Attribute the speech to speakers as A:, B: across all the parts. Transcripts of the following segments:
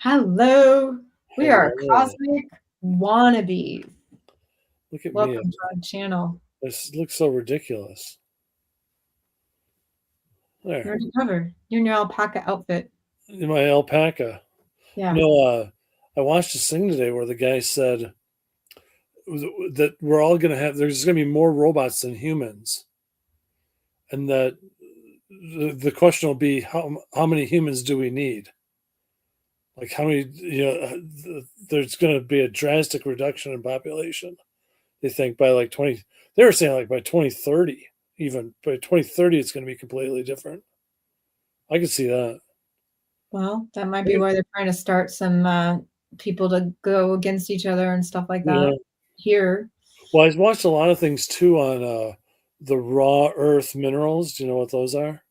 A: Hello. We are
B: Hello.
A: cosmic wannabes.
B: Look at me.
A: Welcome to our channel.
B: This looks so ridiculous.
A: You're
B: There.
A: undercover. You're in your alpaca outfit.
B: In my alpaca.
A: Yeah.
B: No, I watched this thing today where the guy said that we're all going to have, there's going to be more robots than humans. And that the question will be, how many humans do we need? Like how many, there's going to be a drastic reduction in population. They think by like 20, they were saying like by 2030, even by 2030, it's going to be completely different. I could see that.
A: Well, that might be why they're trying to start some people to go against each other and stuff like
B: Yeah.
A: that here.
B: Well, I've watched a lot of things too on the raw earth minerals. Do you know what those are?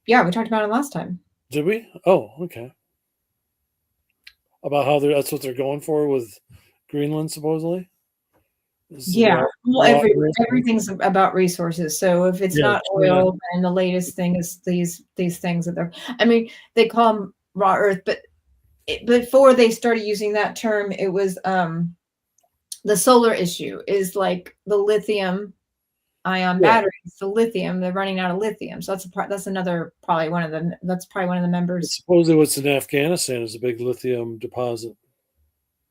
A: Yeah, we talked about it last time.
B: Did we? Oh, okay. About how that's what they're going for with Greenland, supposedly. This is
A: Yeah. Well,
B: raw earth.
A: everything's about resources. So if it's
B: Yeah,
A: not
B: yeah.
A: oil, then the latest thing is these things that they're. I mean, they call them raw earth, but before they started using that term, it was the solar issue is like the lithium ion
B: Yeah.
A: batteries. The lithium, they're running out of lithium. So that's another probably one of them. That's probably one of the members.
B: Supposedly, what's in Afghanistan is a big lithium deposit.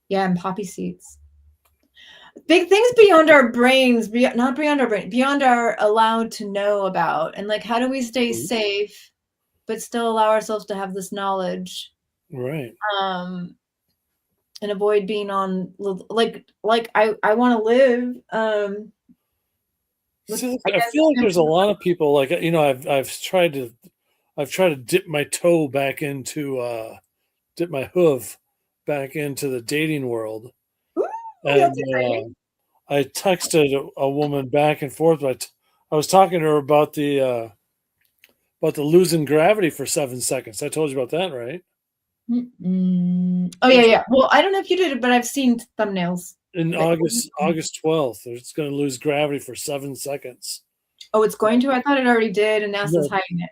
A: Yeah, and poppy seeds. Big things beyond our brains, not beyond our brain, beyond our allowed to know about. And like, how do we stay safe, but still allow ourselves to have this knowledge?
B: Right.
A: And avoid being on like I want to live.
B: See, I feel like there's a lot of people like I've tried to dip my toe back into dip my hoof back into the dating world,
A: Ooh,
B: and
A: that's exciting.
B: I texted a woman back and forth. But I was talking to her about the losing gravity for 7 seconds. I told you about that, right?
A: Oh yeah. Well, I don't know if you did it, but I've seen thumbnails.
B: In August 12th, it's going to lose gravity for 7 seconds.
A: Oh, it's going to? I thought it already did, and NASA's hiding it.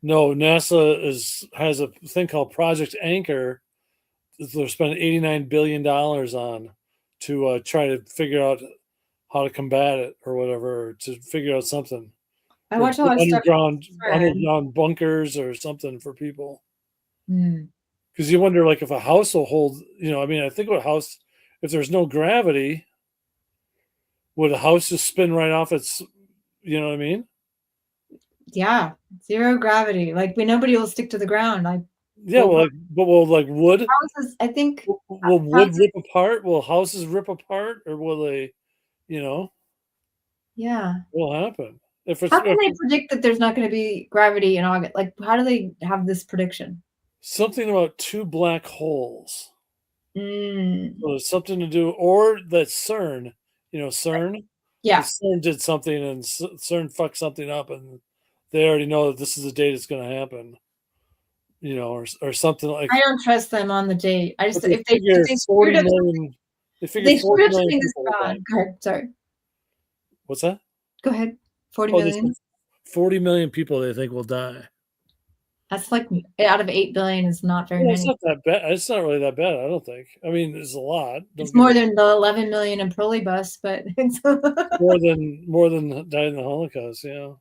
B: No, NASA has a thing called Project Anchor. They're spending $89 billion on to try to figure out how to combat it or whatever, or to figure out something.
A: I
B: Or
A: watch a lot of stuff.
B: underground bunkers or something for people.
A: Mm.
B: Because you wonder, like, if a house will hold, I mean, I think about a house, if there's no gravity, would a house just spin right off its, you know what I mean?
A: Yeah, zero gravity. Like nobody will stick to the ground. Like
B: Yeah, well, but will like wood?
A: Houses, I think.
B: Will wood rip apart? Will houses rip apart, or will they?
A: Yeah.
B: What will happen if it's
A: How can they predict that there's not going to be gravity in August? Like, how do they have this prediction?
B: something about two black holes?
A: Mm.
B: So it's something to do, or that CERN, CERN.
A: Yeah.
B: CERN did something, and CERN fucked something up, and they already know that this is the date it's going to happen. Or something like.
A: I don't trust them on the date. I just
B: They
A: if
B: figure
A: they
B: 40
A: screwed up
B: million. They figure
A: they
B: 40
A: screwed up
B: million
A: something this
B: people will die.
A: bad. Go ahead. Sorry.
B: What's that?
A: Go ahead. 40
B: Oh, there's
A: million.
B: 40 million people they think will die.
A: That's like out of 8 billion is not very
B: Well, it's
A: many.
B: not that bad. It's not really that bad, I don't think. I mean, there's a lot.
A: It's more than the 11 million in Prolibus, but it's
B: more than died in the Holocaust. Yeah.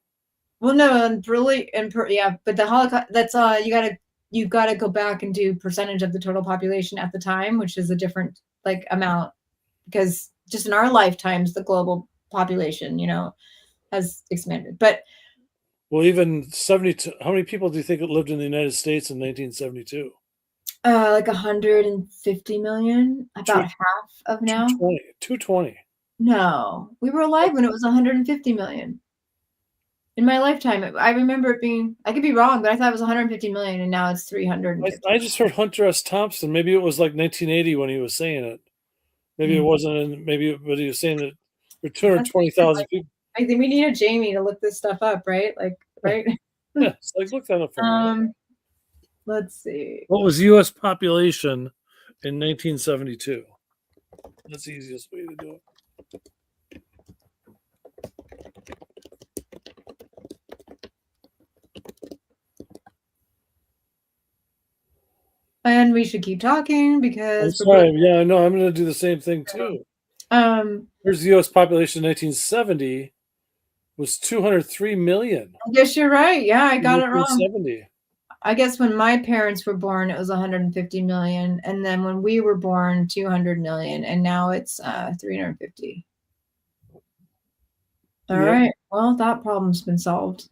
A: well, no, and yeah, but the Holocaust. That's you've got to go back and do percentage of the total population at the time, which is a different like amount, because just in our lifetimes, the global population, has expanded. But
B: Well, even 72. How many people do you think lived in the United States in 1972?
A: like 150 million, about half of now.
B: 220. 220.
A: No, we were alive when it was 150 million. In my lifetime, I remember it being, I could be wrong, but I thought it was 150 million, and now it's 350.
B: I just heard Hunter S. Thompson. Maybe it was like 1980 when he was saying it. Maybe it wasn't. But he was saying that there were 220,000 people.
A: I think we need a Jamie to look this stuff up, right? Like, right?
B: Yeah, it's like look that up for me.
A: Let's see.
B: What was U.S. population in 1972? That's the easiest way to do it.
A: and we should keep talking
B: I'm
A: because we're both.
B: sorry. Yeah, I know. I'm going to do the same thing too.
A: Um,
B: Here's the U.S. population in 1970 was 203 million.
A: I guess you're right. Yeah, I
B: In
A: got it wrong.
B: 1970.
A: I guess when my parents were born, it was 150 million, and then when we were born, 200 million, and now it's 350. All
B: Yep.
A: right. Well, that problem's been solved.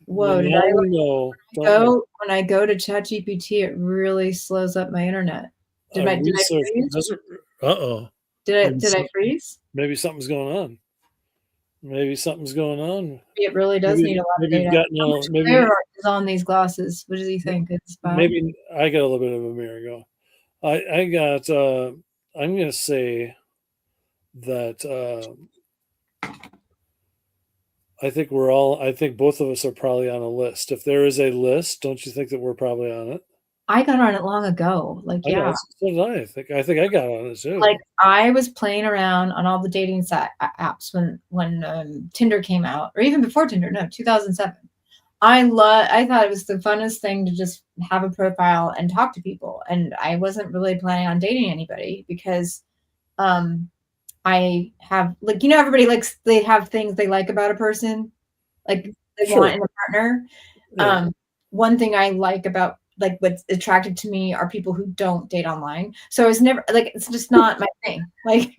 A: Whoa, did
B: Now
A: I
B: we know, don't we?
A: go when I go to ChatGPT, it really slows up my internet. Did I
B: Research
A: freeze?
B: doesn't. Uh-oh. Maybe,
A: Did I freeze?
B: maybe something's going on. Maybe something's going on.
A: It really does need a lot of
B: Maybe you've
A: data.
B: gotten
A: How much
B: maybe
A: glare is on these glasses? What does he think? It's bad.
B: maybe I got a little bit of a mirror go. I got I'm gonna say that I think both of us are probably on a list. If there is a list, don't you think that we're probably on it?
A: I got on it long ago. Like,
B: I know,
A: yeah.
B: so did I. I think I got on it
A: Like
B: too.
A: I was playing around on all the dating apps when Tinder came out, or even before Tinder. No, 2007. I thought it was the funnest thing to just have a profile and talk to people, and I wasn't really planning on dating anybody because um I have, like, everybody likes, they have things they like about a person, like they
B: Sure.
A: want in a partner.
B: Yeah.
A: One thing I like about, like, what's attracted to me are people who don't date online. So I was never like, it's just not my thing. Like,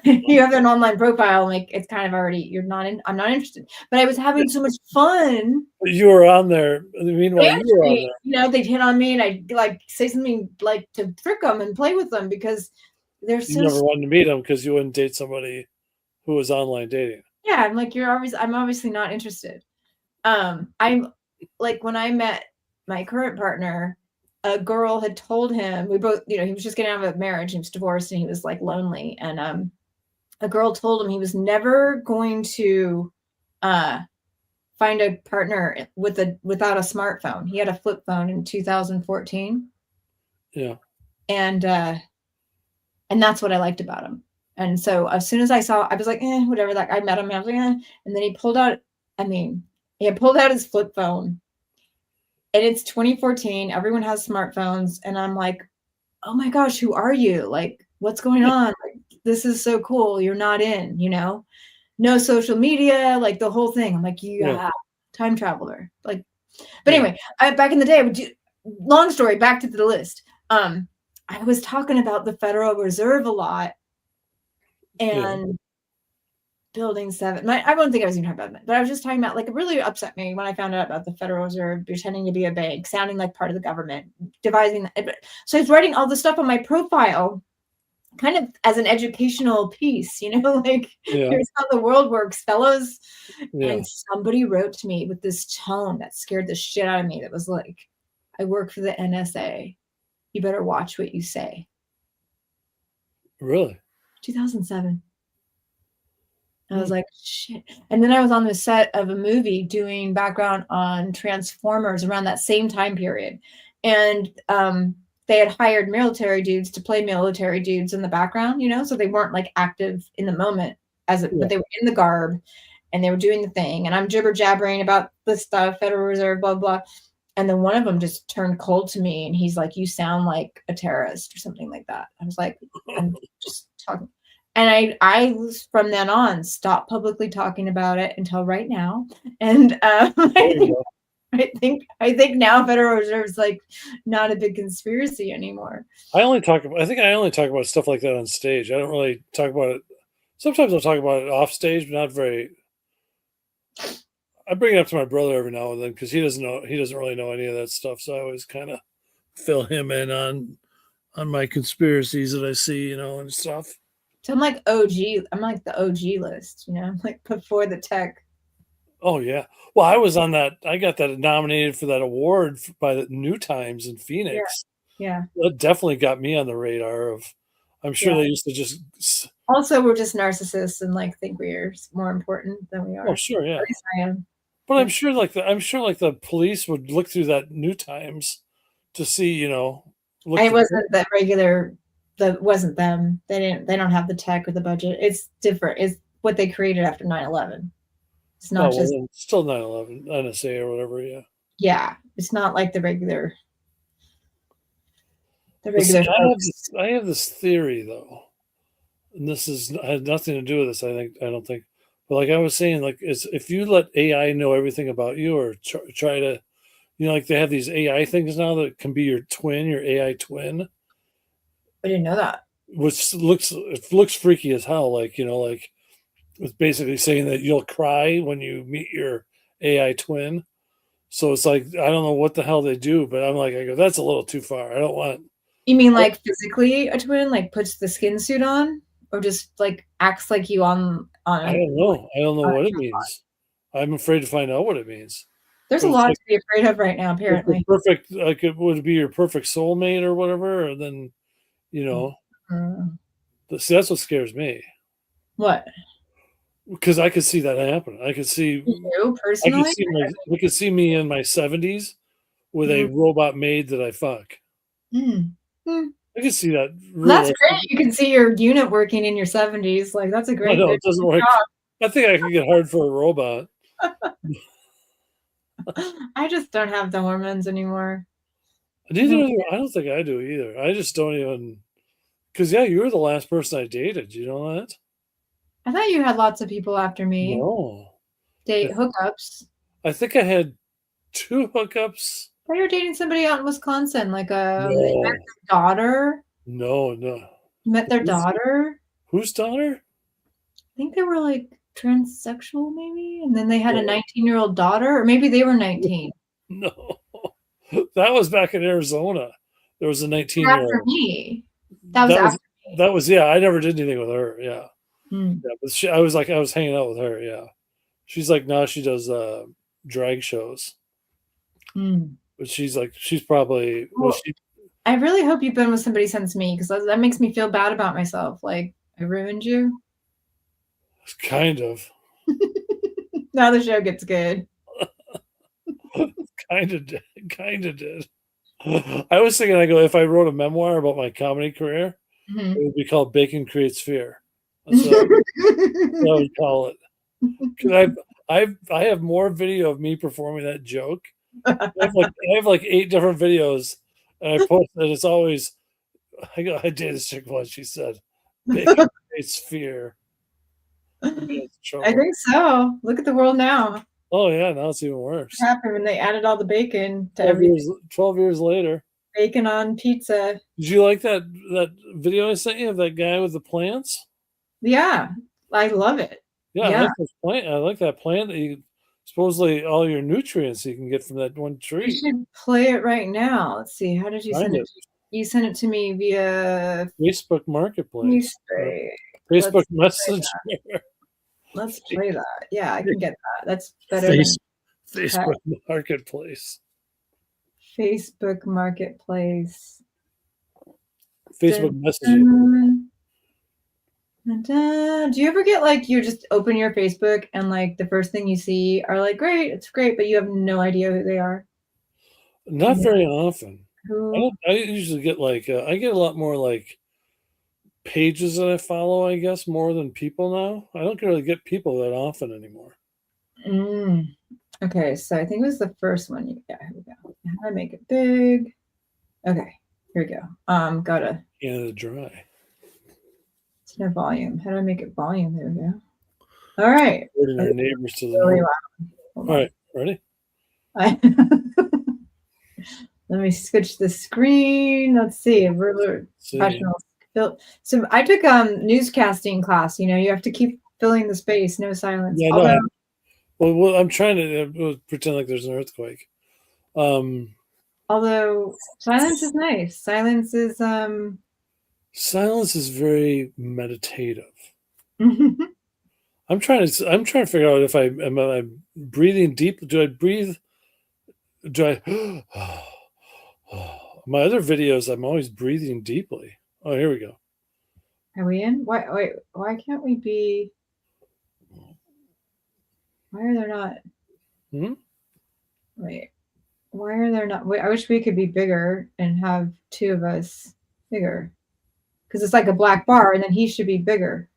A: you have an online profile, like it's kind of already, I'm not interested. But I was having so much fun.
B: You were on there. Meanwhile, you were on
A: Actually,
B: there.
A: they'd hit on me and I'd like say something like to trick them and play with them because they're
B: You
A: so,
B: never wanted to meet them because you wouldn't date somebody who was online dating.
A: yeah, I'm like, I'm obviously not interested. I'm like, when I met my current partner, a girl had told him, we both, he was just getting out of a marriage, he was divorced and he was like lonely. And a girl told him he was never going to uh find a partner without a smartphone. He had a flip phone in 2014.
B: Yeah.
A: And that's what I liked about him. And so as soon as I was like, whatever. Like, I met him, and I was like, and then he pulled out. I mean, he had pulled out his flip phone, and it's 2014. Everyone has smartphones, and I'm like, oh my gosh, who are you? Like, what's going on? Like, this is so cool. You're not in, no social media, like the whole thing. I'm like,
B: Yeah.
A: yeah, time traveler. Like, but
B: Yeah.
A: anyway, back in the day, I would do, long story, back to the list. I was talking about the Federal Reserve a lot
B: Yeah.
A: and Building 7. I don't think I was even talking about that, but I was just talking about, like, it really upset me when I found out about the Federal Reserve pretending to be a bank, sounding like part of the government, devising. So I was writing all this stuff on my profile, kind of as an educational piece, like,
B: Yeah.
A: here's how the world works, fellows.
B: Yeah.
A: And somebody wrote to me with this tone that scared the shit out of me. That was like, I work for the NSA. You better watch what you say.
B: Really?
A: 2007. I was like, shit. And then I was on the set of a movie doing background on Transformers around that same time period. And they had hired military dudes to play military dudes in the background, so they weren't like active in the moment but they were in the garb and they were doing the thing. And I'm jibber jabbering about this stuff, Federal Reserve, blah, blah. And then one of them just turned cold to me and he's like, you sound like a terrorist or something like that. I was like, I'm just talking. And I was, from then on, stopped publicly talking about it until right now. And I think now Federal Reserve is like not a big conspiracy anymore.
B: I think I only talk about stuff like that on stage. I don't really talk about it. Sometimes I'll talk about it off stage, but not very. I bring it up to my brother every now and then because he doesn't really know any of that stuff. So I always kind of fill him in on my conspiracies that I see, and stuff.
A: So I'm like OG. I'm like the OG list, I'm like before the tech.
B: Oh yeah. Well, I was on that. I got that nominated for that award by the New Times in Phoenix.
A: Yeah.
B: That definitely got me on the radar of. I'm sure they used to just.
A: Also, we're just narcissists and like think we're more important than we are.
B: Oh sure, yeah.
A: At least I am.
B: But I'm sure like the police would look through that New Times to see, look.
A: It wasn't that regular. That wasn't them. They don't have the tech or the budget. It's different. It's what they created after 9/11. It's not just
B: still 9/11 NSA or whatever. Yeah.
A: Yeah. It's not like the regular. The
B: But see,
A: regular folks.
B: I have this theory though, and this is has nothing to do with this. I don't think, but like I was saying, like is if you let AI know everything about you, or try to, like they have these AI things now that can be your twin, your AI twin,
A: I didn't know that.
B: which looks freaky as hell. Like like it's basically saying that you'll cry when you meet your AI twin. So it's like I don't know what the hell they do, but I go, that's a little too far. I don't want.
A: You mean like physically a twin, like puts the skin suit on, or just like acts like you on
B: I
A: a
B: don't know. I don't know
A: on a
B: what it
A: tripod?
B: means. I'm afraid to find out what it means.
A: There's
B: But
A: a
B: it's
A: lot
B: like
A: to be afraid of right now,
B: it's the
A: apparently.
B: perfect, like it would be your perfect soulmate or whatever. And then you know,
A: Mm.
B: see, that's what scares me
A: What?
B: because I could see that happen.
A: You
B: I could
A: personally?
B: see I could see me in my 70s with a
A: Mm.
B: robot maid that I fuck.
A: Mm. Mm.
B: I could see that
A: Well, that's
B: realistic.
A: great. You can see your unit working in your 70s. Like, that's a
B: I
A: great
B: know
A: good
B: it doesn't work. I think I could get hard for a robot.
A: job. I just don't have the hormones anymore. I
B: Neither
A: don't
B: do I don't think I do either. I just don't even because yeah, you were the last person I dated. You know that?
A: I thought you had lots of people after me.
B: No. I,
A: Date hookups.
B: I think I had two hookups.
A: I thought you were dating somebody out in Wisconsin, like you met
B: No,
A: their daughter.
B: no.
A: You met their
B: Who's,
A: daughter.
B: whose daughter?
A: I think they were like transsexual, maybe, and then they had a
B: No.
A: 19-year-old daughter, or maybe they were 19.
B: No. That was back in Arizona. There was a 19-year
A: After
B: old.
A: me. That was
B: That was
A: after me.
B: yeah, I never did anything with her. Yeah.
A: Mm.
B: Yeah, but I was hanging out with her, yeah. She's like now she does drag shows.
A: Mm.
B: But she's probably was
A: Well,
B: she
A: I really hope you've been with somebody since me because that makes me feel bad about myself. Like I ruined you.
B: kind of
A: Now the show gets good.
B: kind of did. I was thinking I go if I wrote a memoir about my comedy career, it
A: Mhm.
B: would be called Bacon Creates Fear. That's what I would call it. Because I have more video of me performing that joke. I have like 8 different videos, and I post that it's always I dated this chick once. She said, "Bacon creates fear." I get into
A: I
B: trouble.
A: think so. Look at the world now.
B: Oh yeah, now it's even
A: What
B: worse.
A: happened when they added all the bacon to
B: 12
A: everything?
B: years 12 years later.
A: Bacon on pizza.
B: Did you like that video I sent you of that guy with the plants?
A: Yeah, I love it.
B: Yeah, I
A: Yeah,
B: like those plant. I like that plant that you supposedly all your nutrients you can get from that one
A: we
B: tree.
A: should play it right now. Let's see. How did you
B: Find
A: send it?
B: it.
A: You sent it to me via
B: Facebook Marketplace or
A: Facebook.
B: Facebook
A: Let's play
B: Messenger.
A: that. Let's play that. Yeah, I can get that. That's better than
B: Face,
A: text.
B: Facebook Marketplace.
A: Facebook Marketplace.
B: Facebook
A: Dun,
B: messaging.
A: dun, dun, dun. Do you ever get like you just open your Facebook and like the first thing you see are like, great, it's great, but you have no idea who they are?
B: Not
A: Yeah.
B: very often.
A: Who?
B: I usually get like I get a lot more like pages that I follow, I guess, more than people now. I don't really get people that often anymore.
A: Mm. Okay, so I think it was the first one. Yeah, here we go. How do I make it big? Okay, here we go. Gotta.
B: Canada Dry.
A: It's no volume. How do I make it volume? There we go. All right.
B: Supporting our
A: That's
B: neighbors to the
A: really
B: north.
A: loud. Hold
B: All
A: on.
B: right, ready?
A: Let me switch the screen. Let's see. We're
B: See.
A: professionals. So I took newscasting class. You have to keep filling the space, no silence.
B: Yeah, no.
A: Although
B: I'm trying to pretend like there's an earthquake. Um,
A: although silence is nice. Silence is
B: Silence is very meditative. I'm trying to figure out if I breathing deep. Do I breathe? Do I? My other videos, I'm always breathing deeply. Oh, here we go.
A: Are we in? Why can't we be? Why are there not?
B: Hmm?
A: Wait, why are there not? Wait, I wish we could be bigger and have two of us bigger. Because it's like a black bar, and then he should be bigger.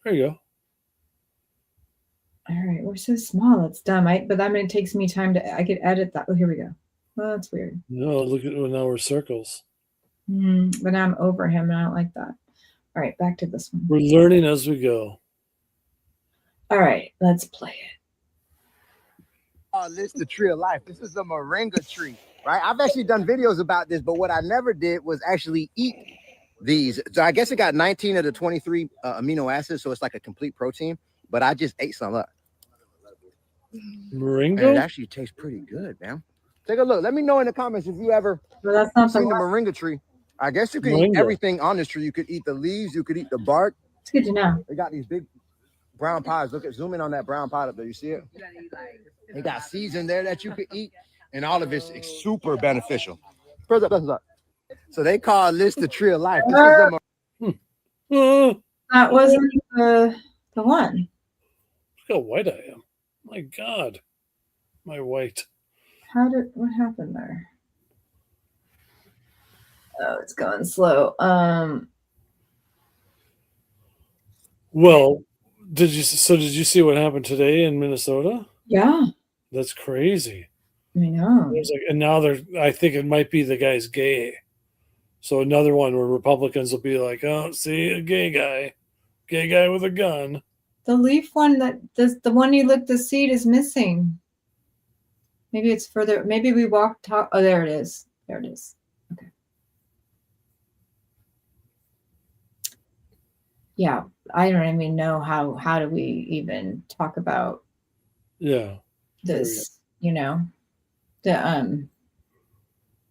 B: There you go.
A: All right, we're so small. That's dumb. But that mean it takes me time to. I could edit that. Oh, here we go. Well, that's weird.
B: No, look at now we're circles.
A: But now I'm over him, and I don't like that. All right, back to this one.
B: We're learning as we go.
A: All right, let's play it.
C: Oh, this is the tree of life. This is a moringa tree, right? I've actually done videos about this, but what I never did was actually eat these. So I guess it got 19 of the 23 amino acids, so it's like a complete protein, but I just ate some up.
B: Moringa?
C: And it actually tastes pretty good, man. Take a look. Let me know in the comments if you ever seen the moringa tree. I guess you could eat everything on this tree. You could eat the leaves. You could eat the bark.
A: It's good to know.
C: They got these big brown pods. Look at, zoom in on that brown pod up there. You see it? They got seeds in there that you could eat, and all of it's super beneficial. So they call this the tree of life. This is
B: Oh,
A: That wasn't the one.
B: look how white I am. My God. My white.
A: What happened there? Oh, it's going slow.
B: Well, did you see what happened today in Minnesota?
A: Yeah,
B: That's crazy.
A: I know.
B: It's like, and now I think it might be the guy's gay. So another one where Republicans will be like, oh, see, a gay guy with a gun.
A: The leaf one the one you looked the seed is missing. Maybe it's further. Maybe we walked. Oh, there it is. There it is. Okay. Yeah, I don't even know how do we even talk about this. You know, the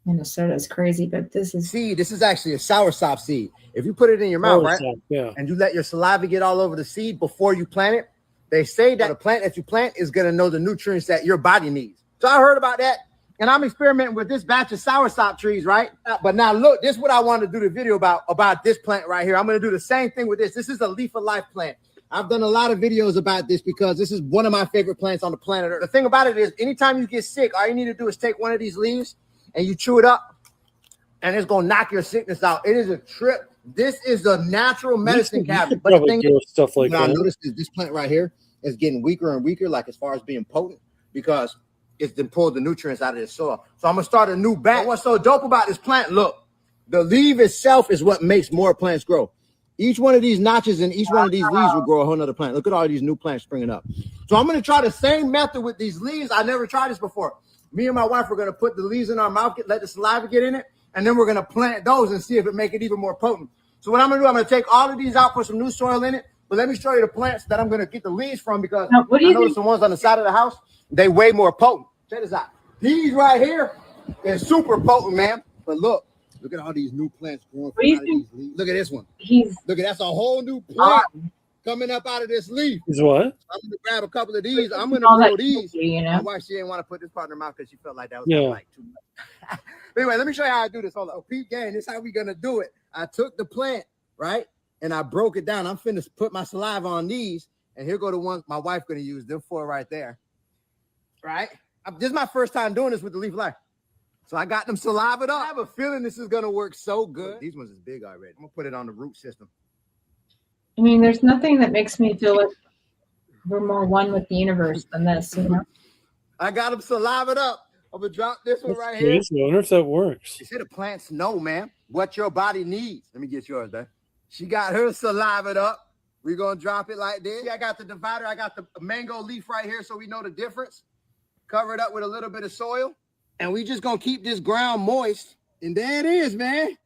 A: Minnesota is crazy, but this is
C: seed. This is actually a soursop seed. If you put it in your mouth, right,
B: yeah,
C: and you let your saliva get all over the seed before you plant it, they say that the plant that you plant is going to know the nutrients that your body needs. So I heard about that, and I'm experimenting with this batch of soursop trees, right? But now look, this is what I wanted to do the video about this plant right here. I'm going to do the same thing with this. This is a leaf of life plant. I've done a lot of videos about this because this is one of my favorite plants on the planet Earth. The thing about it is, anytime you get sick, all you need to do is take one of these leaves and you chew it up, and it's gonna knock your sickness out. It is a trip. This is a natural medicine cabinet. But the thing is,
B: stuff like
C: that I noticed is this plant right here is getting weaker and weaker, like as far as being potent, because it's been pulled the nutrients out of the soil. So I'm gonna start a new batch. What's so dope about this plant? Look, the leaf itself is what makes more plants grow. Each one of these notches and each one of these leaves will grow a whole nother plant. Look at all these new plants springing up. So I'm gonna try the same method with these leaves. I never tried this before. Me and my wife are gonna put the leaves in our mouth, let the saliva get in it, and then we're gonna plant those and see if it make it even more potent. So what I'm gonna do, I'm gonna take all of these out, put some new soil in it, but let me show you the plants that I'm gonna get the leaves from, because I noticed the ones on the side of the house, they way more potent. Check this out. These right here is super potent, man. But look at all these new plants growing from out of these leaves. Look at this one. Look at that's a whole new plant coming up out of this leaf.
B: Is what?
C: I'm gonna grab a couple of these. I'm gonna grow these.
A: You know?
C: My wife, she didn't want to put this part in her mouth because she felt like that was like too much. But anyway, let me show you how I do this. Hold on. Oh, Pete Gang, this is how we gonna do it. I took the plant, right, and I broke it down. I'm finna put my saliva on these, and here go the ones my wife gonna use. Them four right there, right? This is my first time doing this with the leaf life. So I got them salivaed up. I have a feeling this is gonna work so good. These ones is big already. I'm gonna put it on the root system.
A: I mean, there's nothing that makes me feel like we're more one with the universe than this, you know?
C: I got them salivaed up. I'm gonna drop this one right here.
B: I wonder if that works.
C: You see, the plants know, man, what your body needs. Let me get yours, man. She got her salivaed up. We're gonna drop it like this. See, I got the divider. I got the mango leaf right here, so we know the difference. Cover it up with a little bit of soil. And we just gonna keep this ground moist. And there it is, man.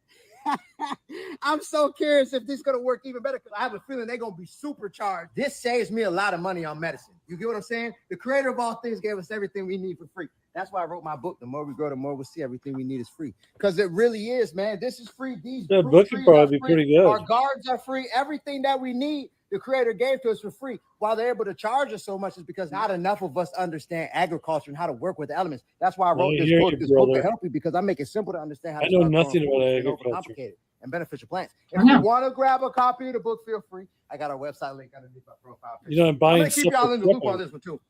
C: I'm so curious if this is gonna work even better, because I have a feeling they're gonna be supercharged. This saves me a lot of money on medicine. You get what I'm saying? The creator of all things gave us everything we need for free. That's why I wrote my book. The more we grow, the more we'll see everything we need is free. Because it really is, man. This is free.
B: That book could probably be pretty good.
C: Our guards are free. Everything that we need, the creator gave to us for free. Why they're able to charge us so much is because not enough of us understand agriculture and how to work with the elements. That's why I wrote this book. This book to help you, because I make it simple to understand how to.
B: I know nothing about agriculture.
C: And beneficial plants. If you want to grab a copy of the book, feel free. I got our website link underneath my profile picture.
B: You know, I'm buying
C: gonna keep y'all in the loop on this one too.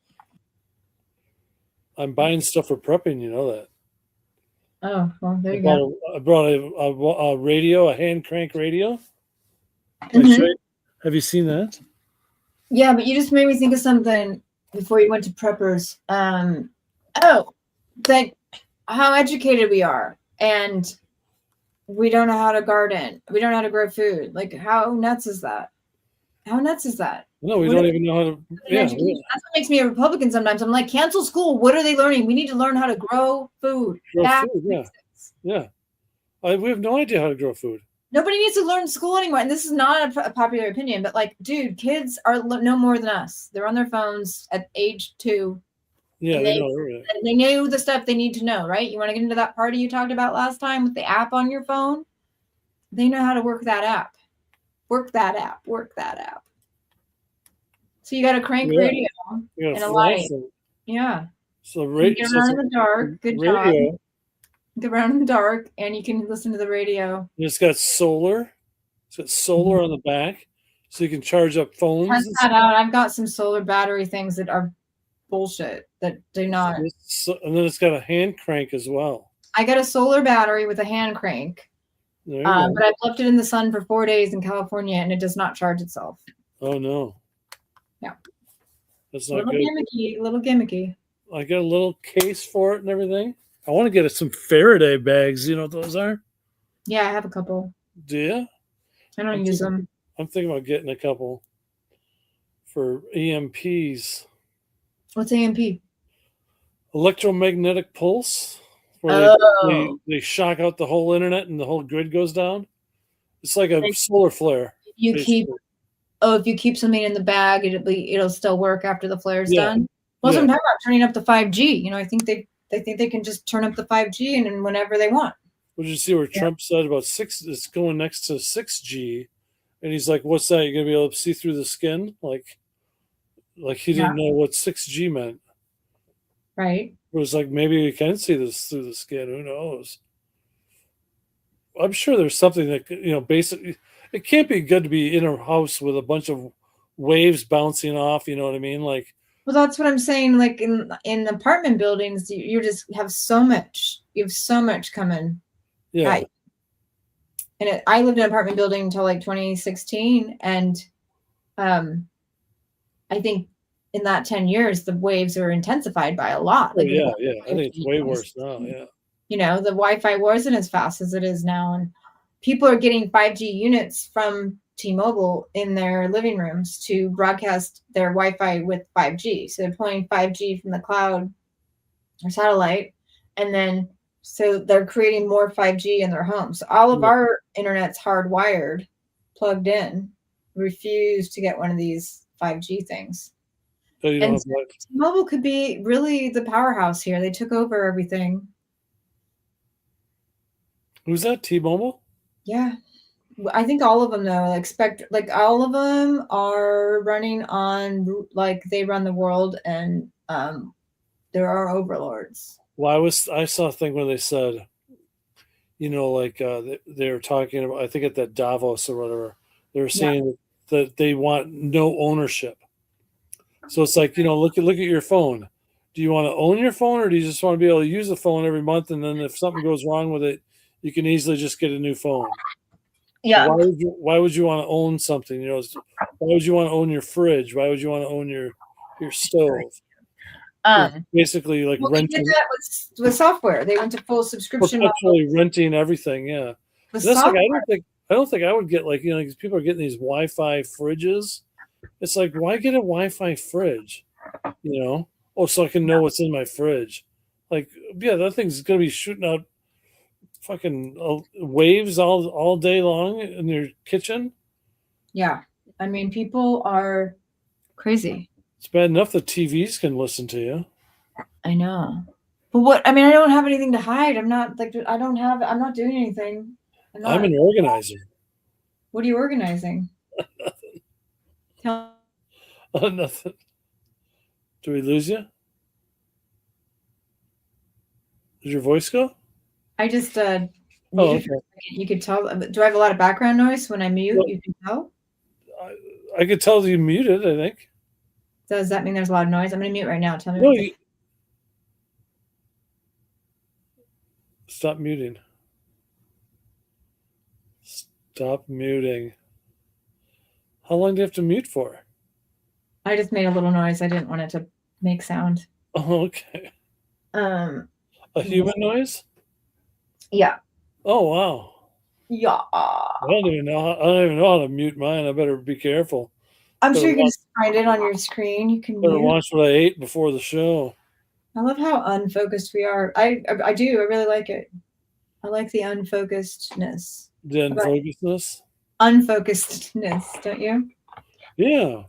B: I'm buying stuff for prepping. You know that.
A: Oh, well, there you go.
B: I brought a radio, a hand crank radio. Have you seen that?
A: Yeah, but you just made me think of something before you went to preppers. Like how educated we are, and we don't know how to garden. We don't know how to grow food. Like, how nuts is that? How nuts is that?
B: No, we
A: What
B: don't
A: are-
B: even know how to. Yeah,
A: That's what makes me a Republican sometimes. I'm like, cancel school. What are they learning? We need to learn how to grow food.
B: grow
A: That
B: food. Yeah,
A: makes sense.
B: yeah. We have no idea how to grow food.
A: Nobody needs to learn school anymore. And this is not a popular opinion, but like, dude, kids are no more than us. They're on their phones at age 2.
B: Yeah,
A: And
B: they know everything.
A: they know the stuff they need to know, right? You want to get into that party you talked about last time with the app on your phone? They know how to work that app. Work that app. Work that app. So you got a crank
B: Yeah.
A: radio
B: You
A: and
B: got
A: a
B: a
A: light.
B: flashlight.
A: Yeah.
B: So
A: You get around in the dark. Good job.
B: radio.
A: Get around in the dark, and you can listen to the radio.
B: It's got solar. It's got solar on the back, so you can charge up phones.
A: Test that out. I've got some solar battery things that are bullshit that do not.
B: And then it's got a hand crank as well.
A: I got a solar battery with a hand crank,
B: There you
A: but
B: go.
A: I've left it in the sun for 4 days in California, and it does not charge itself.
B: Oh no.
A: Yeah.
B: That's not
A: Little
B: good.
A: gimmicky. Little gimmicky.
B: I got a little case for it and everything. I want to get some Faraday bags. You know what those are?
A: Yeah, I have a couple.
B: Do you?
A: I don't use them.
B: I'm thinking about getting a couple for EMPs.
A: What's AMP?
B: Electromagnetic pulse, where they shock out the whole internet and the whole grid goes down. It's like a solar flare.
A: You
B: basically.
A: if you keep something in the bag, it'll still work after the flare's
B: Yeah.
A: done. Well,
B: Yeah.
A: sometimes about turning up the 5G. You know, I think they think they can just turn up the 5G and then whenever they want.
B: What did you see where Trump said about it's going next to 6G, and he's like, "What's that? You're gonna be able to see through the skin?" Like he didn't know what 6G meant.
A: Right.
B: It was like maybe we can see this through the skin. Who knows? I'm sure there's something that basically, it can't be good to be in a house with a bunch of waves bouncing off. You know what I mean? Like,
A: well, that's what I'm saying. Like in apartment buildings, you just have so much. You have so much coming.
B: yeah,
A: Right. And I lived in an apartment building until like 2016, and I think in that 10 years, the waves are intensified by a lot.
B: oh, yeah. I think it's way worse now. Yeah.
A: You know, the Wi-Fi wasn't as fast as it is now, and people are getting 5G units from T-Mobile in their living rooms to broadcast their Wi-Fi with 5G. So they're pulling 5G from the cloud or satellite, and then so they're creating more 5G in their homes. So all of our internet's hardwired, plugged in. Refuse to get one of these 5G things.
B: So you don't
A: And
B: have
A: so T-Mobile could be really the powerhouse here. They took over everything.
B: Who's that? T-Mobile?
A: Yeah. I think all of them though, like all of them are running on like they run the world, and there are overlords.
B: Well, I saw a thing where they said, like they were talking about, I think at that Davos or whatever, they were saying that they want no ownership. So it's like, look at your phone. Do you want to own your phone, or do you just want to be able to use the phone every month, and then if something goes wrong with it, you can easily just get a new phone?
A: Yeah.
B: Why would you want to own something? Why would you want to own your fridge? Why would you want to own your stove? Basically, like renting.
A: They did that with software. They went to full subscription.
B: Perpetually renting everything. Yeah.
A: With
B: That's like,
A: software.
B: I don't think I would get like, because people are getting these Wi-Fi fridges. It's like, why get a Wi-Fi fridge? So I can know what's in my fridge. Like, yeah, that thing's gonna be shooting out fucking waves all day long in your kitchen.
A: Yeah. I mean, people are crazy.
B: It's bad enough that TVs can listen to you.
A: I know. But I don't have anything to hide. I'm not doing anything.
B: I'm an organizer.
A: What are you organizing? Tell
B: Nothing. Do we lose you? Did your voice go?
A: I just
B: okay.
A: You could tell. Do I have a lot of background noise when I mute?
B: Well,
A: you can tell.
B: I could tell you muted, I think.
A: Does that mean there's a lot of noise? I'm going to mute right now. Tell me.
B: Stop muting. Stop muting. How long do you have to mute for?
A: I just made a little noise. I didn't want it to make sound.
B: Oh, okay. A human noise?
A: Yeah.
B: Oh, wow.
A: Yeah.
B: I don't even know how to mute mine. I better be careful.
A: I'm
B: Better
A: sure you can
B: watch,
A: just find it on your screen. You can
B: better
A: mute.
B: watch what I ate before the show.
A: I love how unfocused we are. I do. I really like it. I like the unfocusedness.
B: The unfocusedness.
A: Unfocusedness, don't you?
B: Yeah.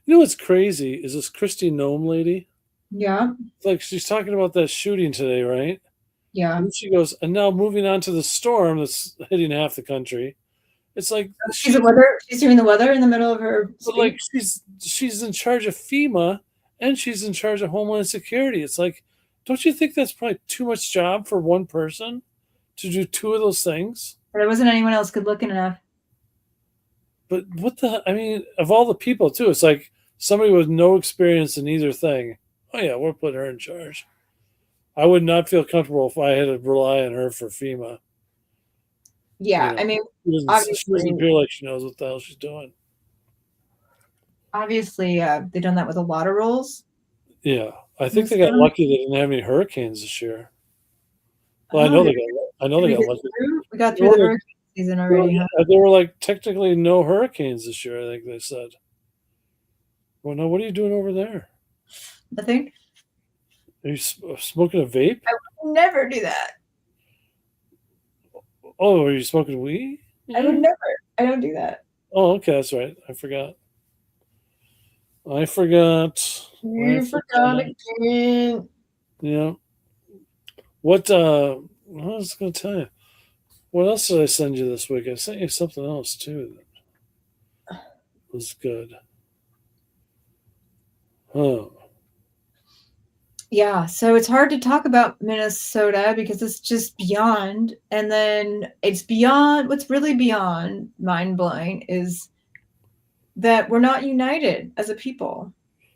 B: You know what's crazy is this Christy Nome lady.
A: Yeah.
B: It's like she's talking about that shooting today, right?
A: Yeah.
B: And she goes, and now moving on to the storm that's hitting half the country. It's like
A: She's doing the weather in the middle of her speech.
B: Like she's in charge of FEMA and she's in charge of Homeland Security. It's like, don't you think that's probably too much job for one person to do two of those things?
A: There wasn't anyone else good looking enough.
B: But I mean, of all the people too, it's like somebody with no experience in either thing. Oh yeah, we'll put her in charge. I would not feel comfortable if I had to rely on her for FEMA.
A: Yeah, I mean, obviously,
B: she doesn't feel like she knows what the hell she's doing.
A: Obviously, they've done that with a lot of roles.
B: Yeah, I think they got lucky they didn't have any hurricanes this year. Well, I know they got lucky.
A: We got through the hurricane season already.
B: There were like technically no hurricanes this year, I think they said. Well, no, what are you doing over there?
A: Nothing.
B: Are you smoking a vape?
A: I would never do that.
B: Oh, are you smoking weed?
A: I would never. I don't do that.
B: Oh, okay, that's right. I forgot. You forgot
A: again.
B: Yeah. What I was going to tell you. What else did I send you this week? I sent you something else too that was good. Oh.
A: Yeah, so it's hard to talk about Minnesota because it's just beyond. And then it's beyond, what's really beyond mind-blowing is that we're not united as a people.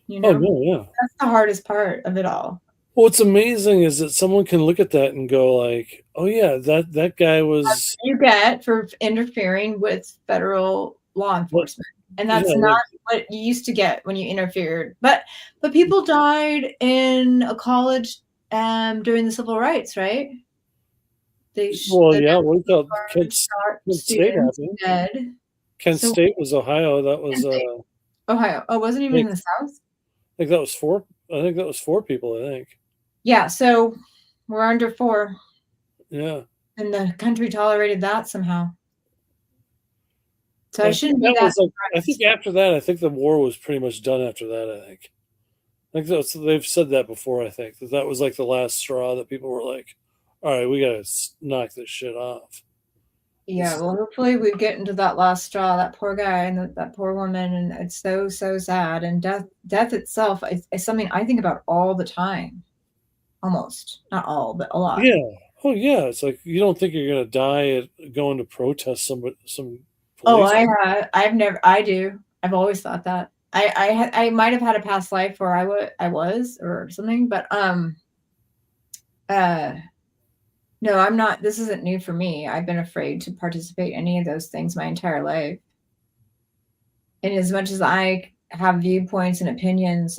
A: You know?
B: Oh, no, yeah.
A: That's the hardest part of it all.
B: Well, what's amazing is that someone can look at that and go like, oh, yeah, that guy was...
A: That's what you get for interfering with federal law enforcement. And that's not what you used to get when you interfered. But people died in a college during the civil rights, right?
B: Kent State happened.
A: Dead.
B: Kent State was Ohio. That was
A: Ohio. Oh, wasn't even in the South?
B: I think that was four people, I think.
A: Yeah, so we're under 4.
B: Yeah.
A: And the country tolerated that somehow. So I shouldn't be
B: that. I think after that, I think the war was pretty much done after that, I think. They've said that before, I think. That was like the last straw that people were like, all right, we got to knock this shit off.
A: Yeah, well, hopefully we get into that last straw, that poor guy and that poor woman, and it's so sad. And death itself is something I think about all the time. Almost. Not all, but a lot.
B: Yeah. Oh, yeah. It's like you don't think you're going to die going to protest some police.
A: Oh, I do. I've always thought that. I might have had a past life where I was or something, but no, I'm not. This isn't new for me. I've been afraid to participate in any of those things my entire life. And as much as I have viewpoints and opinions,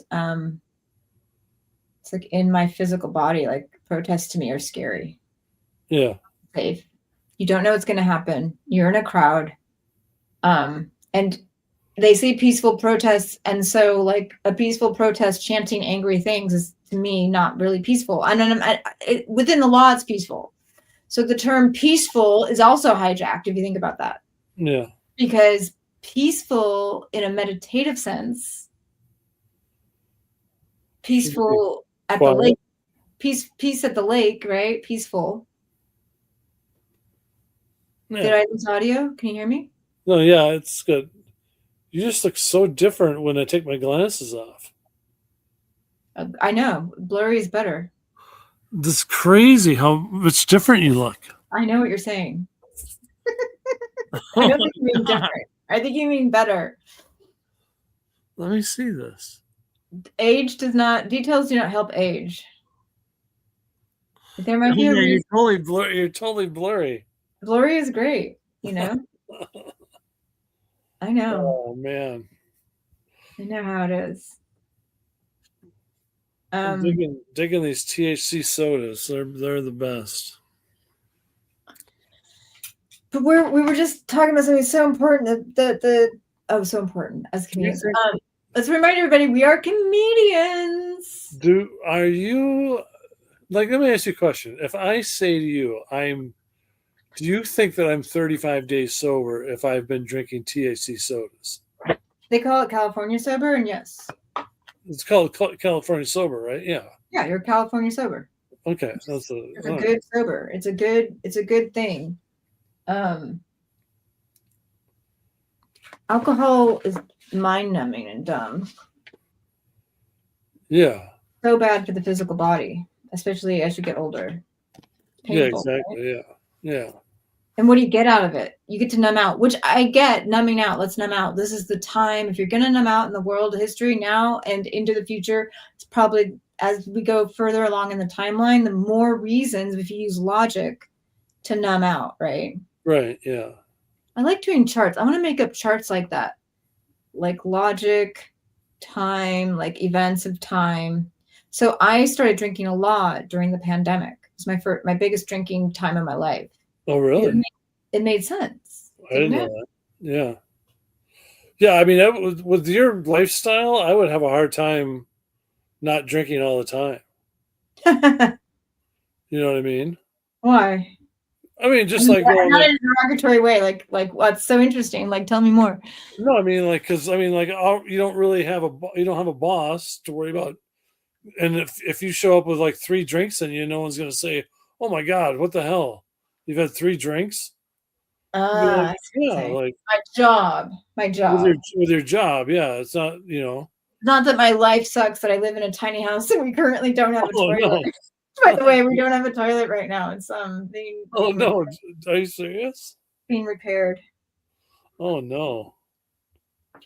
A: it's like in my physical body, like protests to me are scary.
B: Yeah.
A: Safe. You don't know what's going to happen. You're in a crowd. And they say peaceful protests. And so like a peaceful protest chanting angry things is to me not really peaceful. And then within the law, it's peaceful. So the term peaceful is also hijacked if you think about that.
B: Yeah.
A: Because peaceful in a meditative sense, peaceful at the lake, peace at the lake, right? Peaceful. Yeah. Did I lose audio? Can you hear me?
B: No, yeah, it's good. You just look so different when I take my glasses off.
A: I know. Blurry is better.
B: It's crazy how much different you look.
A: I know what you're saying. I don't think you mean different. I think you mean better.
B: Let me see this.
A: Details do not help age. There might be
B: you're totally blurry.
A: Blurry is great, you know? I know.
B: Oh, man.
A: I know how it is.
B: I'm digging these THC sodas. They're the best.
A: But we were just talking about something so important so important as comedians. Let's remind everybody we are comedians.
B: Are you like? Let me ask you a question. If I say to you, do you think that I'm 35 days sober if I've been drinking THC sodas?
A: They call it California sober, and yes,
B: it's called California sober, right? Yeah.
A: Yeah, you're California sober.
B: Okay,
A: it's a good sober. It's a good thing. Alcohol is mind numbing and dumb.
B: Yeah.
A: So bad for the physical body, especially as you get older.
B: Painful, yeah, exactly. Right? Yeah.
A: And what do you get out of it? You get to numb out, which I get, numbing out. Let's numb out. This is the time. If you're going to numb out in the world history now and into the future, it's probably as we go further along in the timeline, the more reasons, if you use logic, to numb out, right?
B: Right, yeah.
A: I like doing charts. I want to make up charts like that, like logic, time, like events of time. So I started drinking a lot during the pandemic. It was my biggest drinking time of my life.
B: Oh, really?
A: It made sense.
B: I didn't know that. Yeah. Yeah, I mean, with your lifestyle, I would have a hard time not drinking all the time. You know what I mean?
A: Why?
B: I mean, just not
A: in a derogatory way. Like what's so interesting? Like, tell me more.
B: No, I mean, because you don't really have a boss to worry about. And if you show up with like 3 drinks, and no one's going to say, "Oh my God, what the hell? You've had 3 drinks?"
A: Yeah, like my job.
B: With your job, yeah. It's not,
A: Not that my life sucks, that I live in a tiny house and we currently don't have a toilet. No. By the way, we don't have a toilet right now. It's being
B: no, are you serious?
A: Being repaired.
B: Oh no.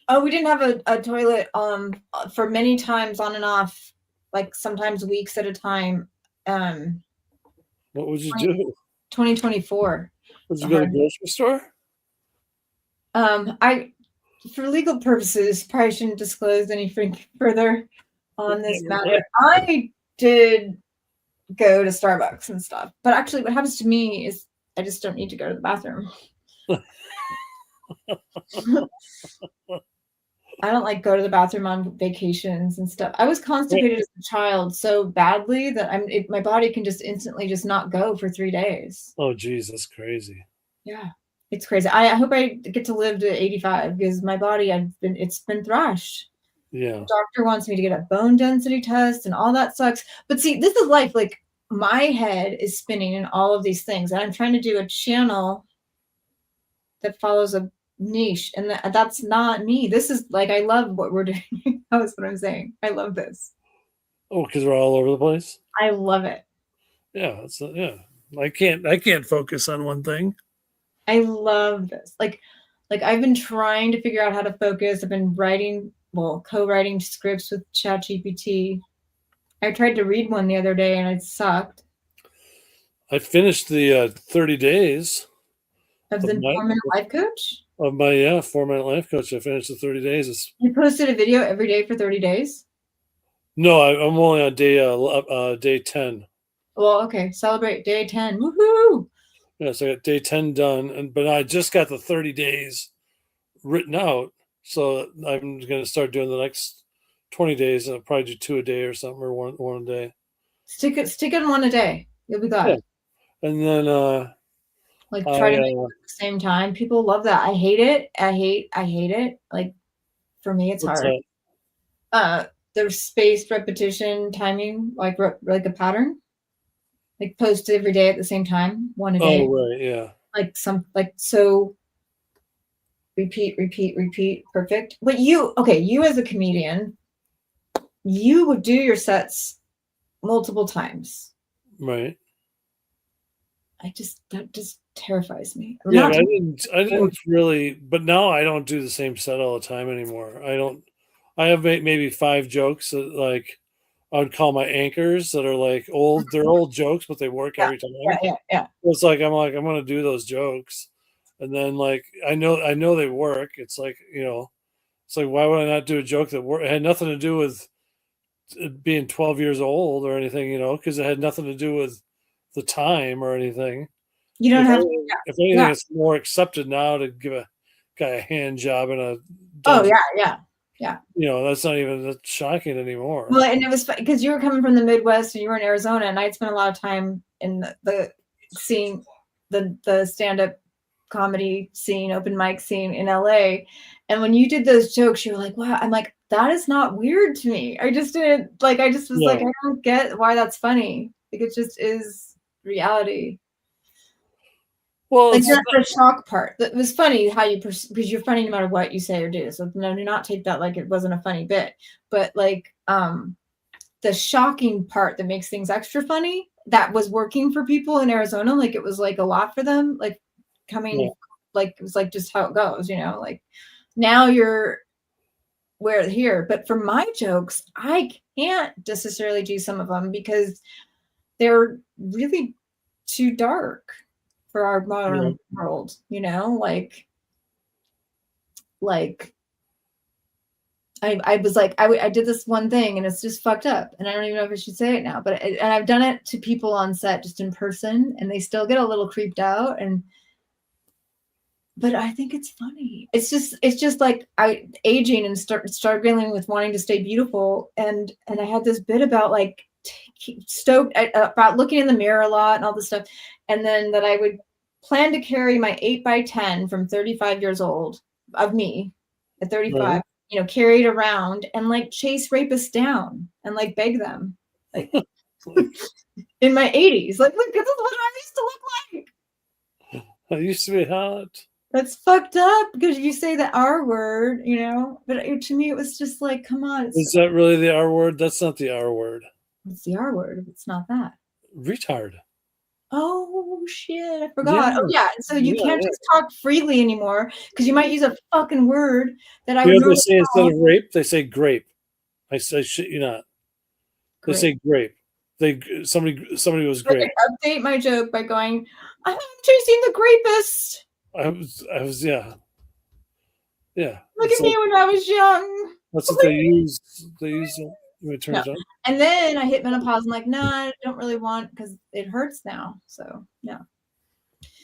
A: Oh, we didn't have a toilet for many times on and off, like sometimes weeks at a time.
B: What would you do?
A: 2024.
B: Would you go to the grocery store?
A: For legal purposes, probably shouldn't disclose anything further on this matter. I did go to Starbucks and stuff, but actually what happens to me is I just don't need to go to the bathroom. I don't like go to the bathroom on vacations and stuff. I was constipated as a child so badly that my body can just instantly just not go for 3 days.
B: Oh, geez, that's crazy.
A: Yeah, it's crazy. I hope I get to live to 85 because my body, it's been thrashed.
B: Yeah.
A: The doctor wants me to get a bone density test and all that sucks. But see, this is life. Like my head is spinning in all of these things, and I'm trying to do a channel that follows a niche, and that's not me. This is like, I love what we're doing. That's what I'm saying. I love this.
B: Oh, because we're all over the place.
A: I love it.
B: Yeah, I can't focus on one thing.
A: I love this. Like I've been trying to figure out how to focus. I've been co-writing scripts with ChatGPT. I tried to read one the other day and it sucked.
B: I finished the 30 days
A: of the 4-minute life coach.
B: Of my 4-minute life coach. I finished the 30 days.
A: You posted a video every day for 30 days?
B: No, I'm only on day 10.
A: Well, okay. Celebrate day 10. Woohoo!
B: Yeah, so I got day 10 done, but I just got the 30 days written out. So I'm going to start doing the next 20 days, and I'll probably do 2 a day or something, or one a day.
A: Stick it on 1 a day. You'll be glad.
B: Yeah. And then
A: try to make it at the same time. People love that. I hate it. I hate it. Like for me, it's hard. There's spaced repetition timing, like a pattern. Like post every day at the same time, 1 a day.
B: Oh, right, yeah.
A: So repeat, perfect. But you as a comedian, you would do your sets multiple times.
B: Right.
A: That just terrifies me.
B: Yeah, I didn't really, but now I don't do the same set all the time anymore. I have maybe 5 jokes that like I would call my anchors that are like old. They're old jokes, but they work every time.
A: Yeah.
B: It's like I'm going to do those jokes, and then like I know they work. It's like it's like why would I not do a joke that worked? It had nothing to do with being 12 years old or anything, because it had nothing to do with the time or anything.
A: You don't
B: If
A: have
B: anything, if anything, it's more accepted now to give a guy a hand job in a
A: Oh
B: dungeon.
A: yeah.
B: That's not even that shocking anymore.
A: Well, and it was because you were coming from the Midwest and you were in Arizona, and I'd spent a lot of time in the scene, the stand-up comedy scene, open mic scene in LA. And when you did those jokes, you were like, wow, I'm like, that is not weird to me. I just didn't like, I just was like, I don't get why that's funny. Like, it just is reality.
B: Well,
A: like the shock part. It was funny how you because you're funny no matter what you say or do. So no, do not take that like it wasn't a funny bit. But like the shocking part that makes things extra funny, that was working for people in Arizona. Like it was like a lot for them. Like coming, like it was like just how it goes. Like now you're where here. But for my jokes, I can't necessarily do some of them because they're really too dark for our modern world, like I was like, I did this one thing and it's just fucked up and I don't even know if I should say it now, but and I've done it to people on set just in person and they still get a little creeped out but I think it's funny. It's just like I aging and struggling with wanting to stay beautiful and I had this bit about like stoked about looking in the mirror a lot and all this stuff, and then that I would plan to carry my 8x10 from 35 years old of me at 35, carry it around and like chase rapists down and like beg them, like in my 80s, like look, this is what I used to look like.
B: I used to be hot.
A: That's fucked up because you say the R word, but to me it was just like, come on.
B: Is that really the R word? That's not the R word.
A: It's the R word. It's not that.
B: Retard.
A: Oh shit, I forgot. Yeah. Oh yeah, so you can't just talk freely anymore because you might use a fucking word that I would
B: they say instead of rape, they say grape. I say shit you not. They say grape. Somebody was grape.
A: Update my joke by going, I'm chasing the grapist.
B: I was yeah.
A: Look at me when I was young.
B: That's what they use. They use it when it turns on.
A: And then I hit menopause. I'm like, nah, I don't really want because it hurts now. So yeah.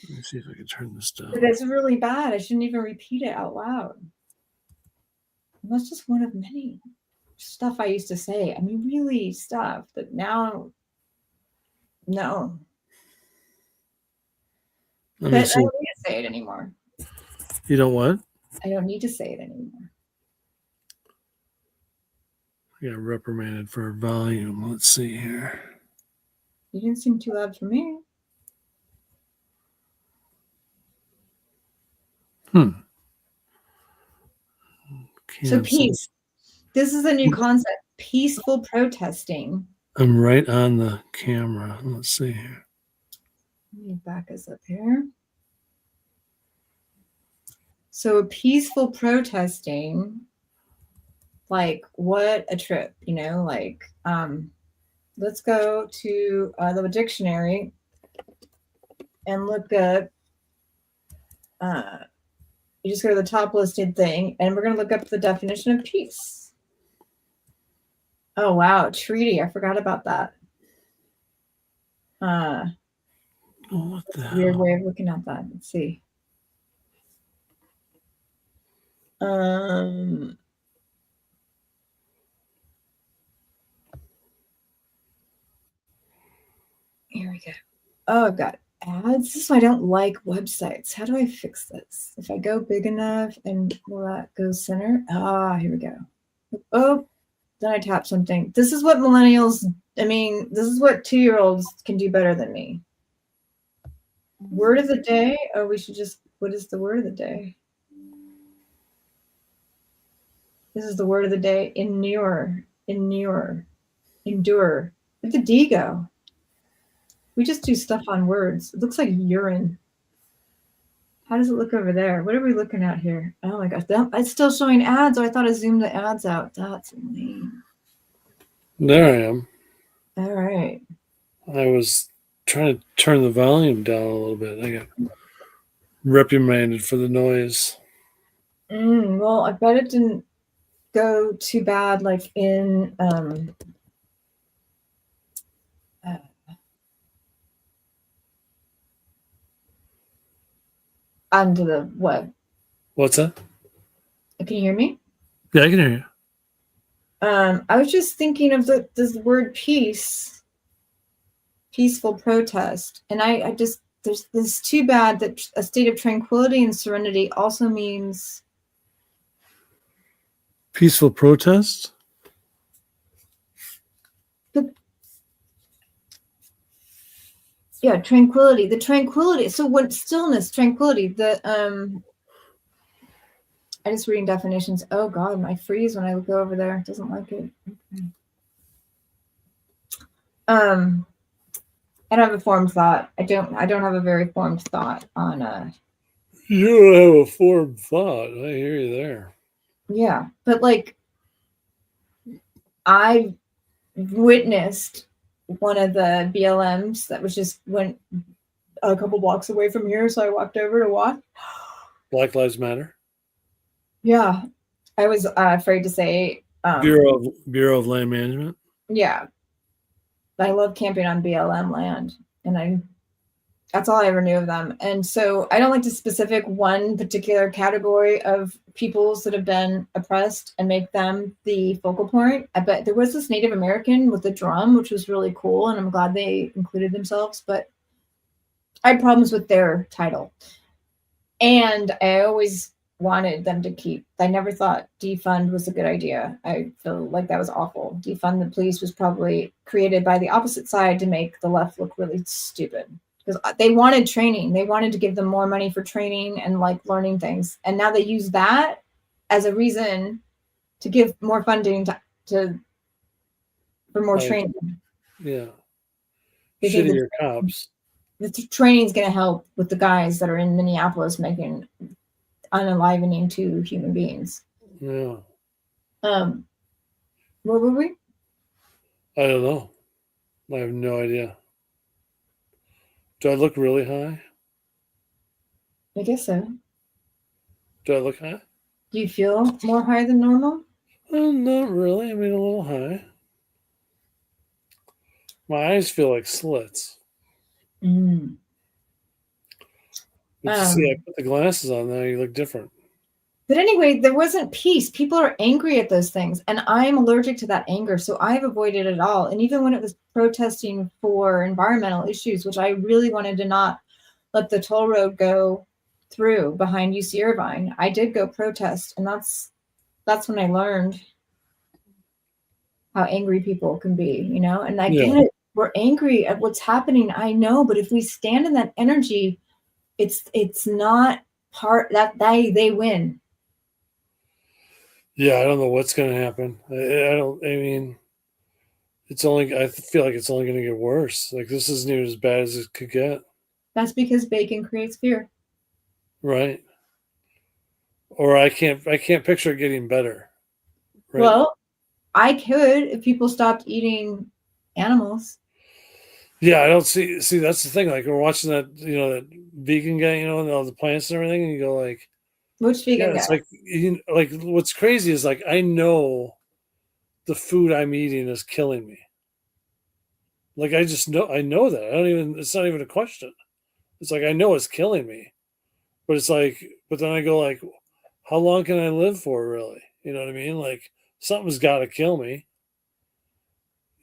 B: Let me see if I can turn this down.
A: But it's really bad. I shouldn't even repeat it out loud. And that's just one of many stuff I used to say. I mean, really stuff that now, no. But I don't need to say it anymore.
B: You don't what?
A: I don't need to say it anymore.
B: I got reprimanded for volume. Let's see here.
A: You didn't seem too loud for me. So peace. This is a new concept. Peaceful protesting.
B: I'm right on the camera. Let's see here.
A: Let me back us up here. So peaceful protesting, like what a trip, like let's go to the dictionary and look up you just go to the top listed thing and we're going to look up the definition of peace. Oh wow, treaty. I forgot about that.
B: What the hell?
A: Weird way of looking at that. Let's see. Here we go. Oh, I've got ads. This is why I don't like websites. How do I fix this? If I go big enough and will that go center? Here we go. Oh, then I tap something. This is what millennials, this is what 2-year-olds can do better than me. Word of the day? Oh, we should just, what is the word of the day? This is the word of the day. Endure. Where'd the D go? We just do stuff on words. It looks like urine. How does it look over there? What are we looking at here? Oh my gosh, it's still showing ads. I thought I zoomed the ads out. That's lame.
B: There I am.
A: All right.
B: I was trying to turn the volume down a little bit. I got reprimanded for the noise.
A: Well, I bet it didn't go too bad, like in onto the web.
B: What's that?
A: Can you hear me?
B: Yeah, I can hear you.
A: I was just thinking of this word peace, peaceful protest. And I just, there's this too bad that a state of tranquility and serenity also means
B: Peaceful protest?
A: yeah, tranquility, the tranquility. So what stillness, tranquility, I just reading definitions. Oh God, my freeze when I go over there. It doesn't like it. Okay. I don't have a formed thought. I don't have a very formed thought on
B: You don't have a formed thought. I hear you there.
A: yeah. But like I witnessed one of the BLMs that was just went a couple blocks away from here, so I walked over to watch.
B: Black Lives Matter.
A: Yeah. I was afraid to say
B: Bureau of Land Management.
A: yeah. I love camping on BLM land, and that's all I ever knew of them. And so I don't like to specific one particular category of peoples that have been oppressed and make them the focal point. I bet there was this Native American with the drum, which was really cool, and I'm glad they included themselves, but I had problems with their title. And I always wanted them to keep, I never thought defund was a good idea. I feel like that was awful. Defund the police was probably created by the opposite side to make the left look really stupid, because they wanted training. They wanted to give them more money for training and like learning things. And now they use that as a reason to give more funding for more training.
B: Yeah.
A: They think
B: Shittier cops.
A: the training is going to help with the guys that are in Minneapolis making unalivening to human beings.
B: Yeah.
A: What were we?
B: I don't know. I have no idea. Do I look really high?
A: I guess so.
B: Do I look high?
A: Do you feel more high than normal?
B: Not really. I mean, a little high. My eyes feel like slits.
A: Mm.
B: But you see, I put the glasses on now. You look different.
A: But anyway, there wasn't peace. People are angry at those things, and I'm allergic to that anger, so I've avoided it all. And even when it was protesting for environmental issues, which I really wanted to not let the toll road go through behind UC Irvine, I did go protest, and that's when I learned how angry people can be, you know. And I get it. We're angry at what's happening. I know, but if we stand in that energy, it's not part that they win.
B: Yeah, I don't know what's going to happen. I mean, I feel like it's only going to get worse. Like, this isn't even as bad as it could get.
A: That's because bacon creates fear.
B: Right. Or I can't picture it getting better.
A: Right? Well, I could if people stopped eating animals.
B: Yeah, I don't see that's the thing. Like, we're watching that, that vegan guy, and all the plants and everything, and you go like,
A: which vegan guy?
B: It's like what's crazy is like I know the food I'm eating is killing me. Like I know that. It's not even a question. It's like I know it's killing me. But it's like, but then I go like, how long can I live for really? You know what I mean? Like something's got to kill me.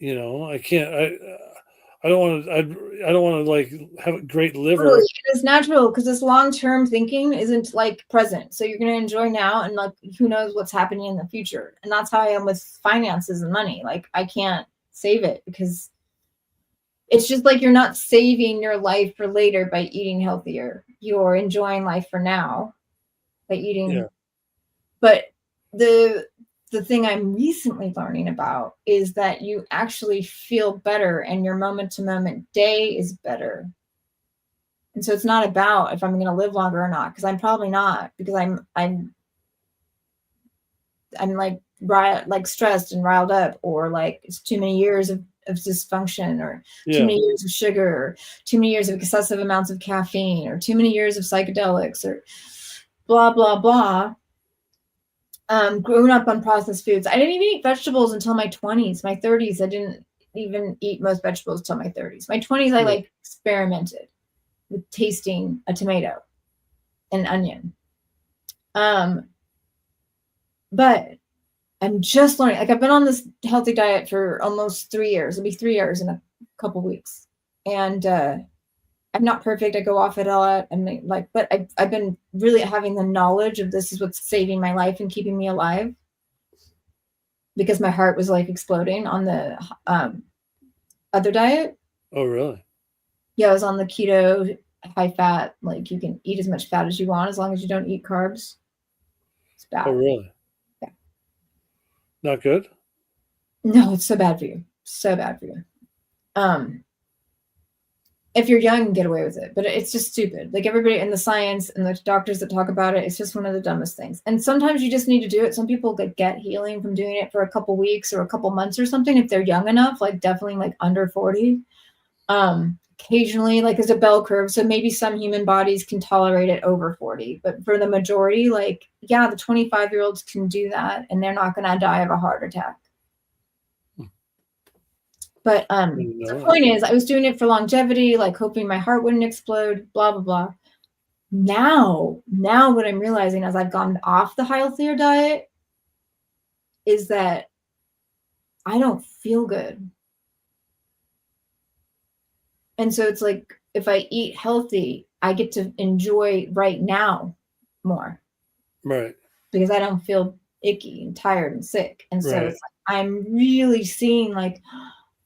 B: I can't. I don't want to. I don't want to like have a great liver.
A: Totally. It's natural because this long-term thinking isn't like present. So you're going to enjoy now, and like who knows what's happening in the future. And that's how I am with finances and money. Like I can't save it because it's just like you're not saving your life for later by eating healthier. You're enjoying life for now by eating. Yeah. But the thing I'm recently learning about is that you actually feel better and your moment to moment day is better. And so it's not about if I'm going to live longer or not, because I'm probably not, because I'm like stressed and riled up, or like it's too many years of dysfunction, or too many years of sugar, or too many years of excessive amounts of caffeine, or too many years of psychedelics, or blah, blah, blah. Growing up on processed foods. I didn't even eat vegetables until my 20s. My 30s, I didn't even eat most vegetables till my 30s. My 20s, I like experimented with tasting a tomato. and onion. But I'm just learning. Like I've been on this healthy diet for almost 3 years. It'll be 3 years in a couple weeks. And I'm not perfect. I go off it a lot. But I've been really having the knowledge of this is what's saving my life and keeping me alive. Because my heart was like exploding on the other diet.
B: Oh, really?
A: Yeah, I was on the keto, high fat. Like you can eat as much fat as you want as long as you don't eat carbs. It's bad.
B: Oh, really?
A: Yeah.
B: Not good?
A: No, it's so bad for you. So bad for you. If you're young, get away with it, but it's just stupid. Like everybody in the science and the doctors that talk about it, it's just one of the dumbest things. And sometimes you just need to do it. Some people get healing from doing it for a couple weeks or a couple months or something. If they're young enough, like definitely like under 40. Occasionally, like there's a bell curve. So maybe some human bodies can tolerate it over 40, but for the majority, like, yeah, the 25-year-olds can do that and they're not going to die of a heart attack. But the point is, I was doing it for longevity, like hoping my heart wouldn't explode, blah, blah, blah. Now what I'm realizing as I've gone off the healthier diet is that I don't feel good. And so it's like, if I eat healthy, I get to enjoy right now more.
B: Right.
A: Because I don't feel icky and tired and sick. And so it's like, I'm really seeing like,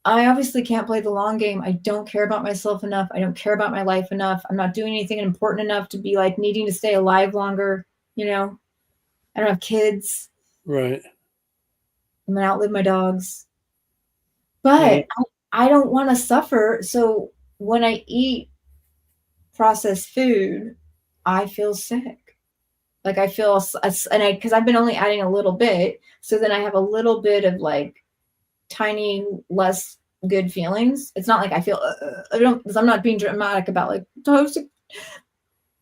A: I obviously can't play the long game. I don't care about myself enough. I don't care about my life enough. I'm not doing anything important enough to be like needing to stay alive longer. You know, I don't have kids.
B: Right.
A: I'm going to outlive my dogs. But I don't want to suffer. So when I eat processed food, I feel sick. Like I feel, because I've been only adding a little bit. So then I have a little bit of like tiny, less good feelings. It's not like I feel, I'm not being dramatic about like toxic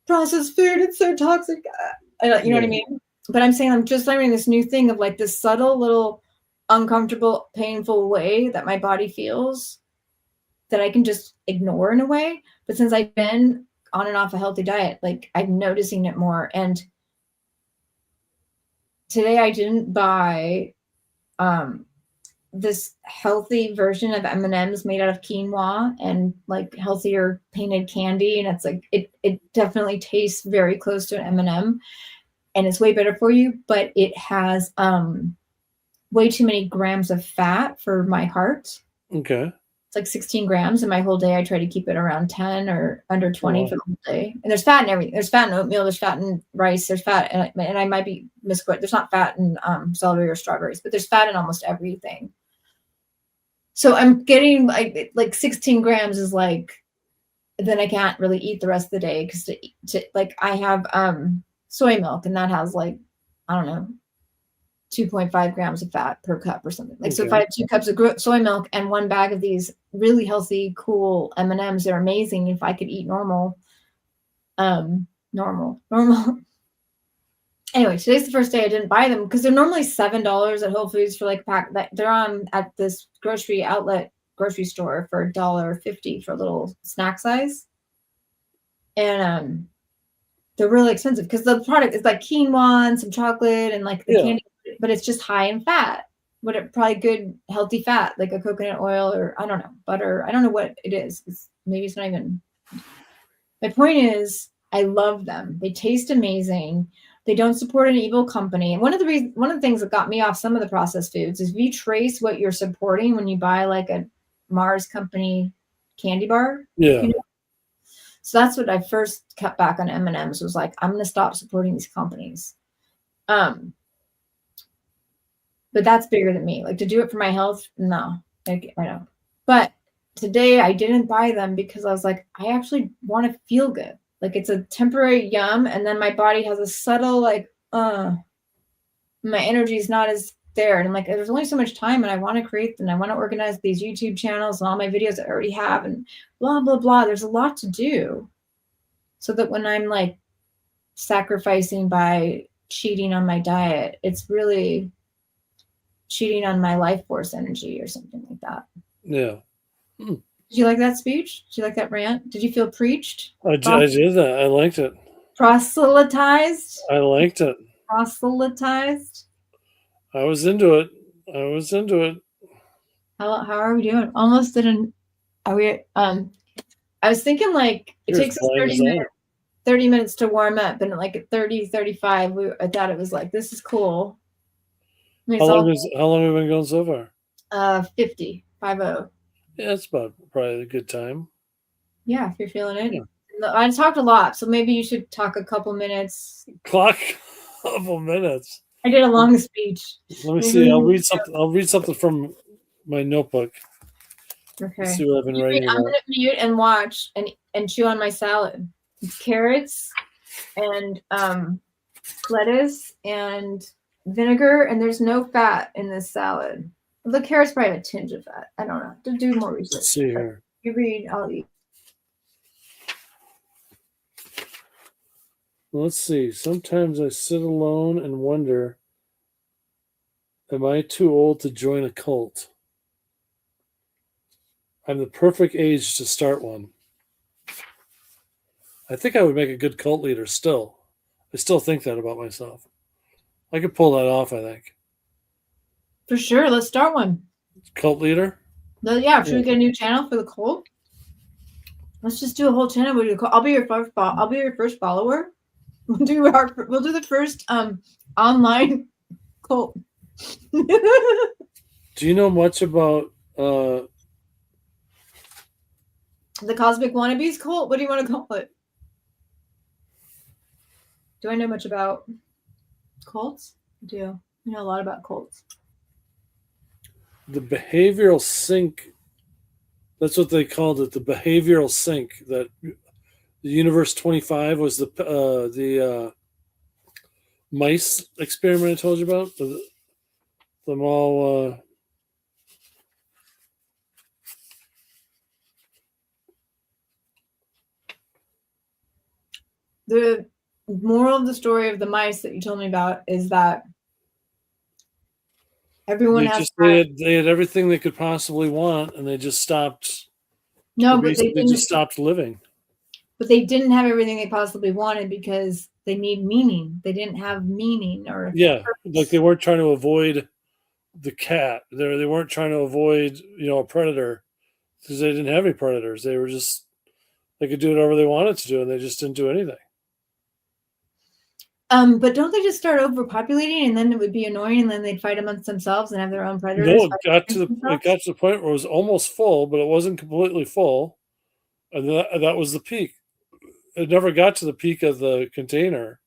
A: processed food. It's so toxic. You know what I mean? But I'm saying I'm just learning this new thing of like this subtle little uncomfortable, painful way that my body feels that I can just ignore in a way. But since I've been on and off a healthy diet, like I'm noticing it more. And today I didn't buy this healthy version of M&Ms made out of quinoa and like healthier painted candy. And it's like, it definitely tastes very close to an M&M and it's way better for you, but it has way too many grams of fat for my heart.
B: Okay.
A: It's like 16 grams in my whole day. I try to keep it around 10 or under 20 for the whole day. And there's fat in everything. There's fat in oatmeal. There's fat in rice. There's fat, and I might be misquoted. There's not fat in celery or strawberries, but there's fat in almost everything. So I'm getting like 16 grams is like, then I can't really eat the rest of the day because like I have soy milk and that has like, I don't know, 2.5 grams of fat per cup or something. Like, so if I have 2 cups of soy milk and 1 bag of these really healthy, cool M&Ms, they're amazing. If I could eat normal. Anyway, today's the first day I didn't buy them because they're normally $7 at Whole Foods for like a pack. That they're on at this grocery store for $1.50 for a little snack size. And they're really expensive because the product is like quinoa and some chocolate and like the candy, but it's just high in fat. Probably good healthy fat, like a coconut oil or I don't know, butter. I don't know what it is. Maybe it's not even. My point is, I love them. They taste amazing. They don't support an evil company. And one of the things that got me off some of the processed foods is if you trace what you're supporting when you buy like a Mars company candy bar.
B: Yeah.
A: You know? So that's what I first cut back on M&Ms was like, I'm going to stop supporting these companies. But that's bigger than me. Like to do it for my health, no, I don't. But today I didn't buy them because I was like, I actually want to feel good. Like it's a temporary yum. And then my body has a subtle, like, my energy is not as there. And I'm like, there's only so much time and I want to create and I want to organize these YouTube channels and all my videos I already have and blah, blah, blah. There's a lot to do. So that when I'm like sacrificing by cheating on my diet, it's really cheating on my life force energy or something like that.
B: Yeah.
A: Did you like that speech? Did you like that rant? Did you feel preached?
B: I did that. I liked it.
A: Proselytized.
B: I liked it.
A: Proselytized.
B: I was into it. I was into it.
A: How are we doing? Almost didn't. Are we? I was thinking like it
B: You're
A: takes
B: as
A: us
B: blind as I am.
A: 30 minutes to warm up, and like at 30, 35, I thought it was like this is cool. I mean,
B: How
A: it's all
B: long have we been going so far?
A: 50.
B: Yeah, it's about probably a good time.
A: Yeah, if you're feeling it.
B: Yeah.
A: I talked a lot, so maybe you should talk a couple minutes.
B: Clock a couple minutes.
A: I did a long speech.
B: Let me see. I'll read something from my notebook.
A: Okay.
B: Let's see what I've been writing
A: I'm
B: about.
A: gonna mute and watch and chew on my salad. It's carrots and lettuce and vinegar, and there's no fat in this salad. The carrots probably have a tinge of fat. I don't know. To do more research.
B: Let's see here.
A: You read, I'll eat.
B: Let's see. Sometimes I sit alone and wonder, am I too old to join a cult? I'm the perfect age to start one. I think I would make a good cult leader still. I still think that about myself. I could pull that off, I think.
A: For sure. Let's start one.
B: Cult leader?
A: Yeah, should we get a new channel for the cult? Let's just do a whole channel. I'll be your first follower. We'll do the first online cult.
B: Do you know much about
A: the Cosmic Wannabes cult? What do you want to call it? Do I know much about cults? I do. I know a lot about cults.
B: the behavioral sink? That's what they called it, the behavioral sink. That the Universe 25 was the mice experiment I told you about. Them all.
A: The moral of the story of the mice that you told me about is that everyone has
B: they had everything they could possibly want, and they just stopped.
A: No, but
B: they just stopped living.
A: But they didn't have everything they possibly wanted because they need meaning. They didn't have meaning or
B: like they weren't trying to avoid the cat. They weren't trying to avoid a predator because they didn't have any predators. They were just they could do whatever they wanted to do, and they just didn't do anything.
A: But don't they just start overpopulating, and then it would be annoying, and then they'd fight amongst themselves and have their own predators?
B: No, it got to the point where it was almost full, but it wasn't completely full, and that was the peak. It never got to the peak of the container.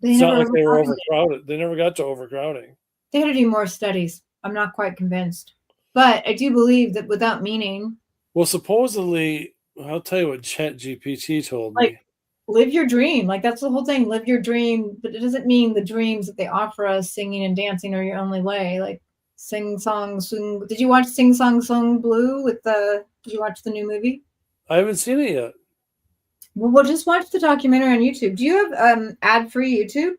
B: It's not like they were overcrowded. They never got to overcrowding.
A: They had to do more studies. I'm not quite convinced, but I do believe that without meaning.
B: Well, supposedly, I'll tell you what ChatGPT told me.
A: Live your dream. Like that's the whole thing. Live your dream, but it doesn't mean the dreams that they offer us, singing and dancing, are your only way. Like sing song, sing. Did you watch Sing Song Song Blue Did you watch the new movie?
B: I haven't seen it yet.
A: Well, just watch the documentary on YouTube. Do you have ad-free YouTube?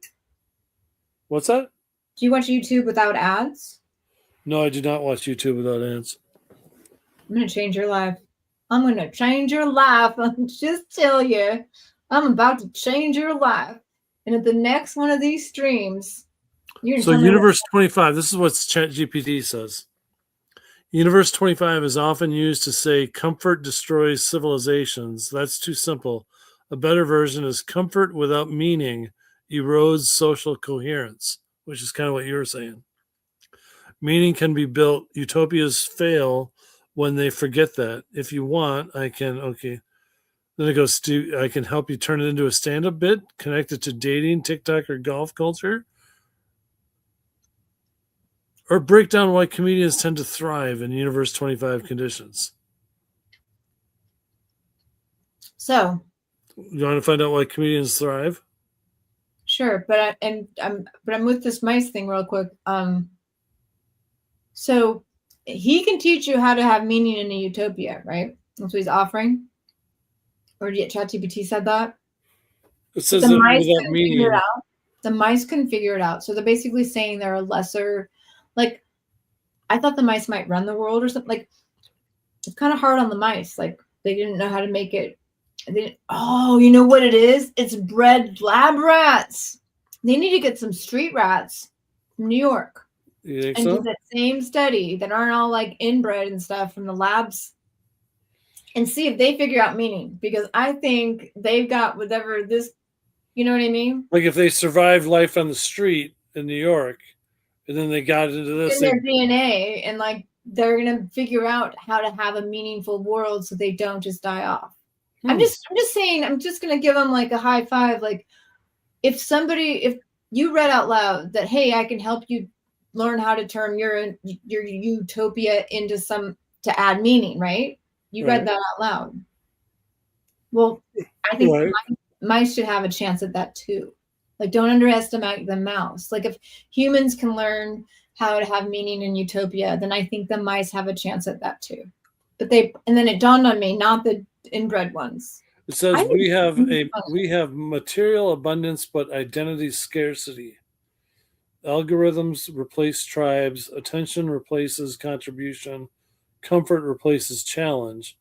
B: What's that?
A: Do you watch YouTube without ads?
B: No, I do not watch YouTube without ads.
A: I'm gonna change your life. I'm gonna change your life. I'll just tell you. I'm about to change your life. And at the next one of these streams,
B: Universe 25, this is what ChatGPT says. Universe 25 is often used to say comfort destroys civilizations. That's too simple. A better version is comfort without meaning erodes social coherence, which is kind of what you were saying. Meaning can be built. Utopias fail when they forget that. If you want, I can, okay. Then it goes, I can help you turn it into a stand-up bit, connect it to dating, TikTok, or golf culture. Or break down why comedians tend to thrive in Universe 25 conditions.
A: So,
B: you want to find out why comedians thrive?
A: Sure, but I'm with this mice thing real quick. So he can teach you how to have meaning in a utopia, right? That's what he's offering. Or ChatGPT said that?
B: It says that without meaning.
A: The mice can figure it out. So they're basically saying they're a lesser, like, I thought the mice might run the world or something. Like, it's kind of hard on the mice. Like, they didn't know how to make it Oh, you know what it is? It's bred lab rats. They need to get some street rats from New York
B: You think
A: and
B: so?
A: do that same study that aren't all like inbred and stuff from the labs and see if they figure out meaning, because I think they've got whatever this, you know what I mean?
B: Like if they survived life on the street in New York, and then they got into this,
A: In their DNA, and like they're gonna figure out how to have a meaningful world so they don't just die off. I'm just saying, I'm just gonna give them like a high five. Like if you read out loud that, hey, I can help you learn how to turn your utopia into to add meaning, right? You read that out loud. Well, I think mice should have a chance at that too. Like, don't underestimate the mouse. Like, if humans can learn how to have meaning in utopia, then I think the mice have a chance at that too. But and then it dawned on me, not the inbred ones.
B: It says we have material abundance, but identity scarcity. Algorithms replace tribes. Attention replaces contribution. Comfort replaces challenge.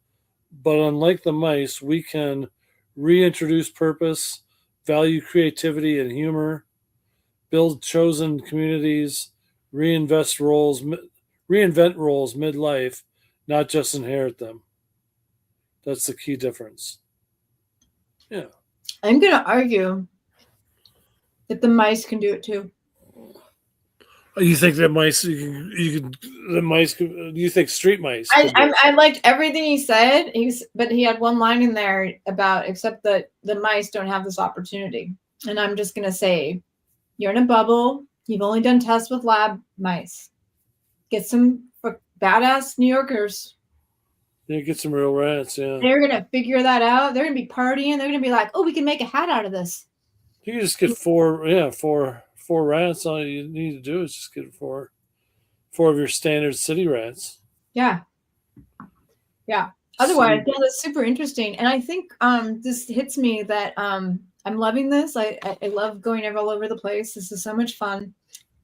B: But unlike the mice, we can reintroduce purpose, value creativity and humor, build chosen communities, reinvent roles midlife, not just inherit them. That's the key difference. Yeah.
A: I'm going to argue that the mice can do it too.
B: You think that mice? You think street mice?
A: I liked everything he said. But he had one line in there about, except that the mice don't have this opportunity. And I'm just gonna say, you're in a bubble. You've only done tests with lab mice. Get some badass New Yorkers.
B: Yeah, get some real rats. Yeah,
A: they're gonna figure that out. They're gonna be partying. They're gonna be like, oh, we can make a hat out of this.
B: You can just get four rats. All you need to do is just get four of your standard city rats.
A: Yeah. Otherwise, yeah, that's super interesting. And I think this hits me that I'm loving this. I love going all over the place. This is so much fun.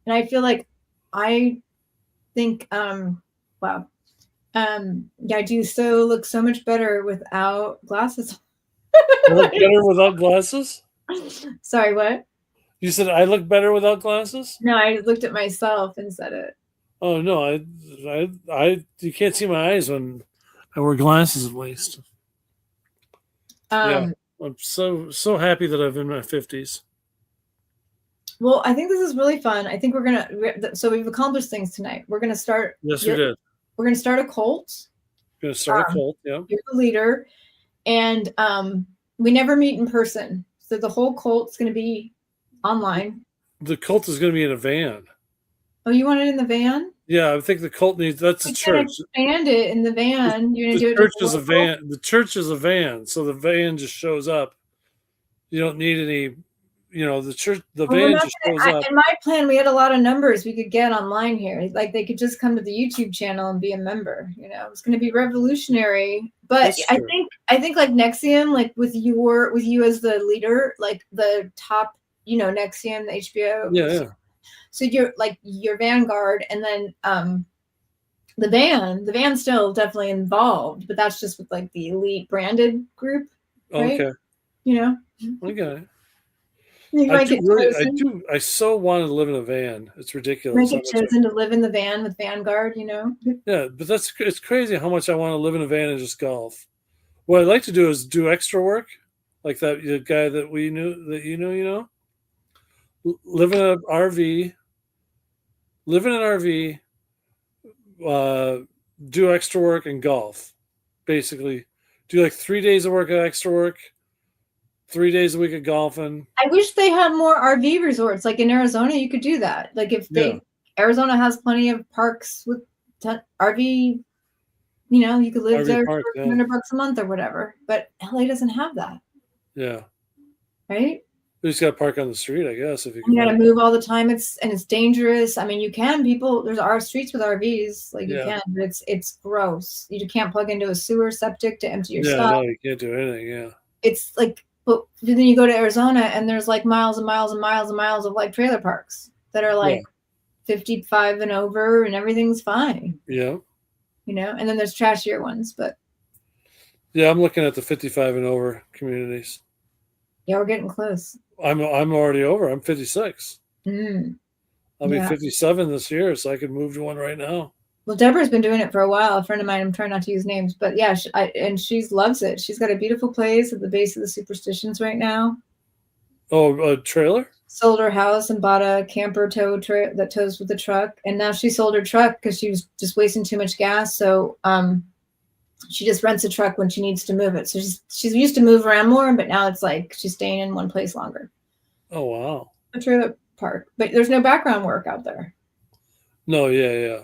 A: And I feel like I think wow. I do look so much better without glasses.
B: You look better without glasses?
A: Sorry, what?
B: You said I look better without glasses?
A: No, I looked at myself and said it.
B: Oh no, I you can't see my eyes when I wear glasses at least. Yeah, I'm so happy that I'm in my 50s.
A: Well, I think this is really fun. I think so we've accomplished things tonight. We're gonna start.
B: Yes, we did.
A: We're gonna start a cult.
B: Gonna start a cult. Yeah,
A: you're the leader, and we never meet in person, so the whole cult's gonna be online.
B: The cult is gonna be in a van.
A: Oh, you want it in the van?
B: Yeah, I think the cult needs. That's a church.
A: Expand it in the van. You're gonna do it.
B: The church is a van. The church is a van, so the van just shows up. You don't need any. The van just shows up.
A: In my plan, we had a lot of numbers we could get online here. Like they could just come to the YouTube channel and be a member. It's going to be revolutionary. But I think like NXIVM, like with you as the leader, like the top, NXIVM, the HBO.
B: Yeah.
A: So you're like your vanguard, and then the van's still definitely involved, but that's just with like the elite branded group. Right?
B: Okay.
A: Okay.
B: I so want to live in a van. It's ridiculous.
A: I get chosen to live in the van with Vanguard,
B: Yeah, but it's crazy how much I want to live in a van and just golf. What I'd like to do is do extra work, like the guy that we knew that live in an RV, do extra work and golf. Basically, do like 3 days of work of extra work. 3 days a week of golfing.
A: I wish they had more RV resorts. Like in Arizona, you could do that. Like Arizona has plenty of parks with RV. You could live there for $100 a month or whatever. But LA doesn't have that.
B: Yeah.
A: Right.
B: You just got to park on the street, I guess. If you
A: got to move all the time. It's dangerous. I mean, you can. There's streets with RVs. Like you can, but it's gross. You can't plug into a sewer septic to empty your stuff.
B: Yeah, no, you can't do anything. Yeah.
A: It's like. But then you go to Arizona and there's like miles and miles and miles and miles of like trailer parks that are like 55 and over and everything's fine.
B: Yeah.
A: And then there's trashier ones, but
B: Yeah, I'm looking at the 55 and over communities.
A: Yeah, we're getting close.
B: I'm already over. I'm 56.
A: Mm,
B: I'll be
A: yeah.
B: 57 this year, so I could move to one right now.
A: Well, Deborah's been doing it for a while. A friend of mine, I'm trying not to use names, but yeah, and she loves it. She's got a beautiful place at the base of the Superstitions right now.
B: Oh, a trailer?
A: Sold her house and bought a camper that tows with the truck. And now she sold her truck because she was just wasting too much gas. So she just rents a truck when she needs to move it. So she's used to move around more, but now it's like she's staying in one place longer.
B: Oh, wow.
A: A trailer park, but there's no background work out there.
B: No, yeah.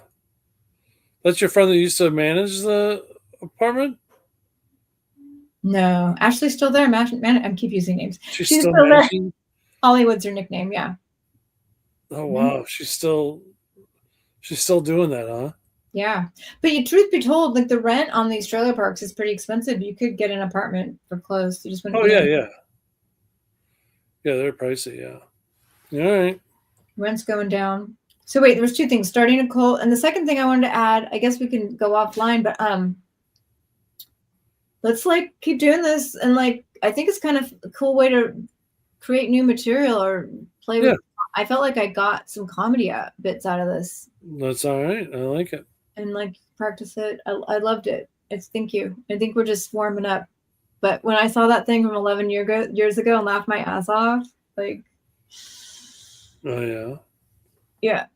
B: That's your friend that used to manage the apartment?
A: No, Ashley's still there. I keep using names.
B: She's
A: She's
B: still
A: still there.
B: managing?
A: Hollywood's her nickname. Yeah.
B: Oh, wow. She's still doing that, huh?
A: Yeah. But truth be told, like the rent on these trailer parks is pretty expensive. You could get an apartment for close. You just wouldn't.
B: Oh, yeah. Yeah, they're pricey. Yeah. All right.
A: Rent's going down. So wait, there was two things. Starting a cult, and the second thing I wanted to add, I guess we can go offline, but let's like keep doing this, and like I think it's kind of a cool way to create new material or play with. I felt like I got some comedy bits out of this.
B: That's all right. I like it.
A: And like practice it. I loved it. Thank you. I think we're just warming up. But when I saw that thing from 11 years ago and laughed my ass off, like.
B: Oh, yeah.
A: Yeah.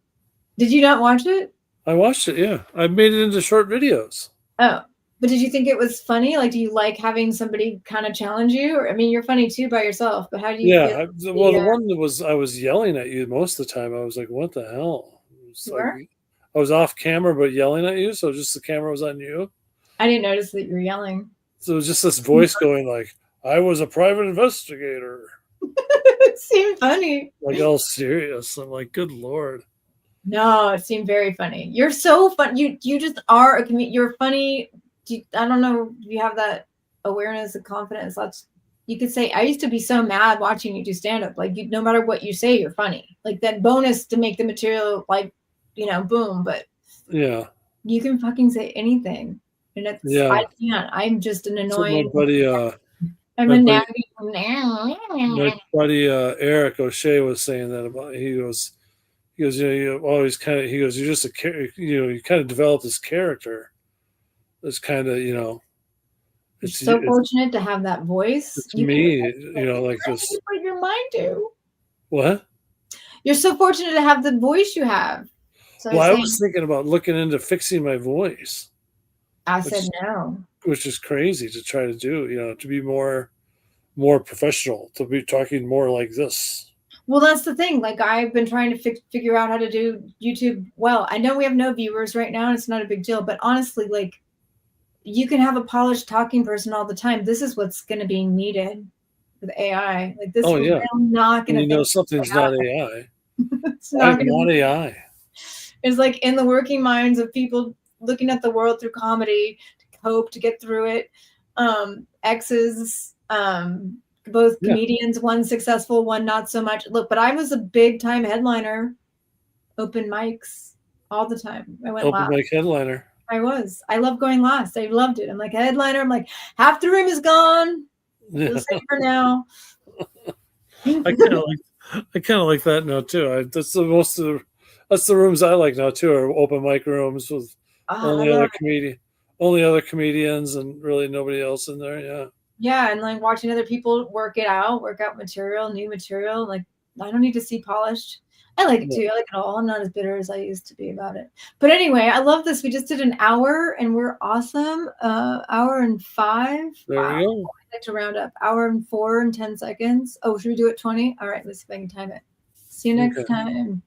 A: Did you not watch it?
B: I watched it, yeah. I made it into short videos.
A: Oh, but did you think it was funny? Like, do you like having somebody kind of challenge you? Or, I mean, you're funny too by yourself, but how do you feel?
B: The one that I was yelling at you most of the time. I was like, what the hell? Like, I was off camera, but yelling at you. So just the camera was on you.
A: I didn't notice that you were yelling.
B: So it was just this voice going like, I was a private investigator.
A: It seemed funny.
B: Like all serious. I'm like, good Lord.
A: No, it seemed very funny. You're so fun. You just are a comedian. You're funny. I don't know if you have that awareness and confidence. You could say, I used to be so mad watching you do stand up. Like, no matter what you say, you're funny. Like that bonus to make the material like, boom. But
B: yeah,
A: you can fucking say anything. And I can't. I'm just an annoying.
B: So my buddy Eric O'Shea was saying that about. He goes, you always kind of. He goes, you're just you kind of develop this character. It's kind of, You're
A: so fortunate to have that voice.
B: It's me, like this.
A: What your mind do?
B: What?
A: You're so fortunate to have the voice you have. So
B: I was thinking about looking into fixing my voice.
A: I said no.
B: Which is crazy to try to do, to be more professional, to be talking more like this.
A: Well, that's the thing. Like, I've been trying to figure out how to do YouTube well. I know we have no viewers right now, and it's not a big deal. But honestly, like, you can have a polished talking person all the time. This is what's going to be needed with AI. Like, this is not going to.
B: Something's not AI.
A: It's not
B: AI.
A: It's like in the working minds of people looking at the world through comedy to cope, to get through it. Exes, both comedians, one successful, one not so much. Look, but I was a big time headliner, open mics all the time. I went
B: open mic headliner.
A: I was. I love going last. I loved it. I'm like a headliner. I'm like, half the room is gone. We'll save for now.
B: I kind of like that now too. That's the rooms I like now too, are open mic rooms with only other comedians and really nobody else in there. Yeah.
A: Yeah, and like watching other people work out material, new material. Like, I don't need to see polished. I like it too. I like it all. I'm not as bitter as I used to be about it. But anyway, I love this. We just did an hour and we're awesome. Hour and 5.
B: There we go.
A: I'd like to round up. Hour and 4 and 10 seconds. Oh, should we do it 20? All right, let's see if I can time it. See you next time.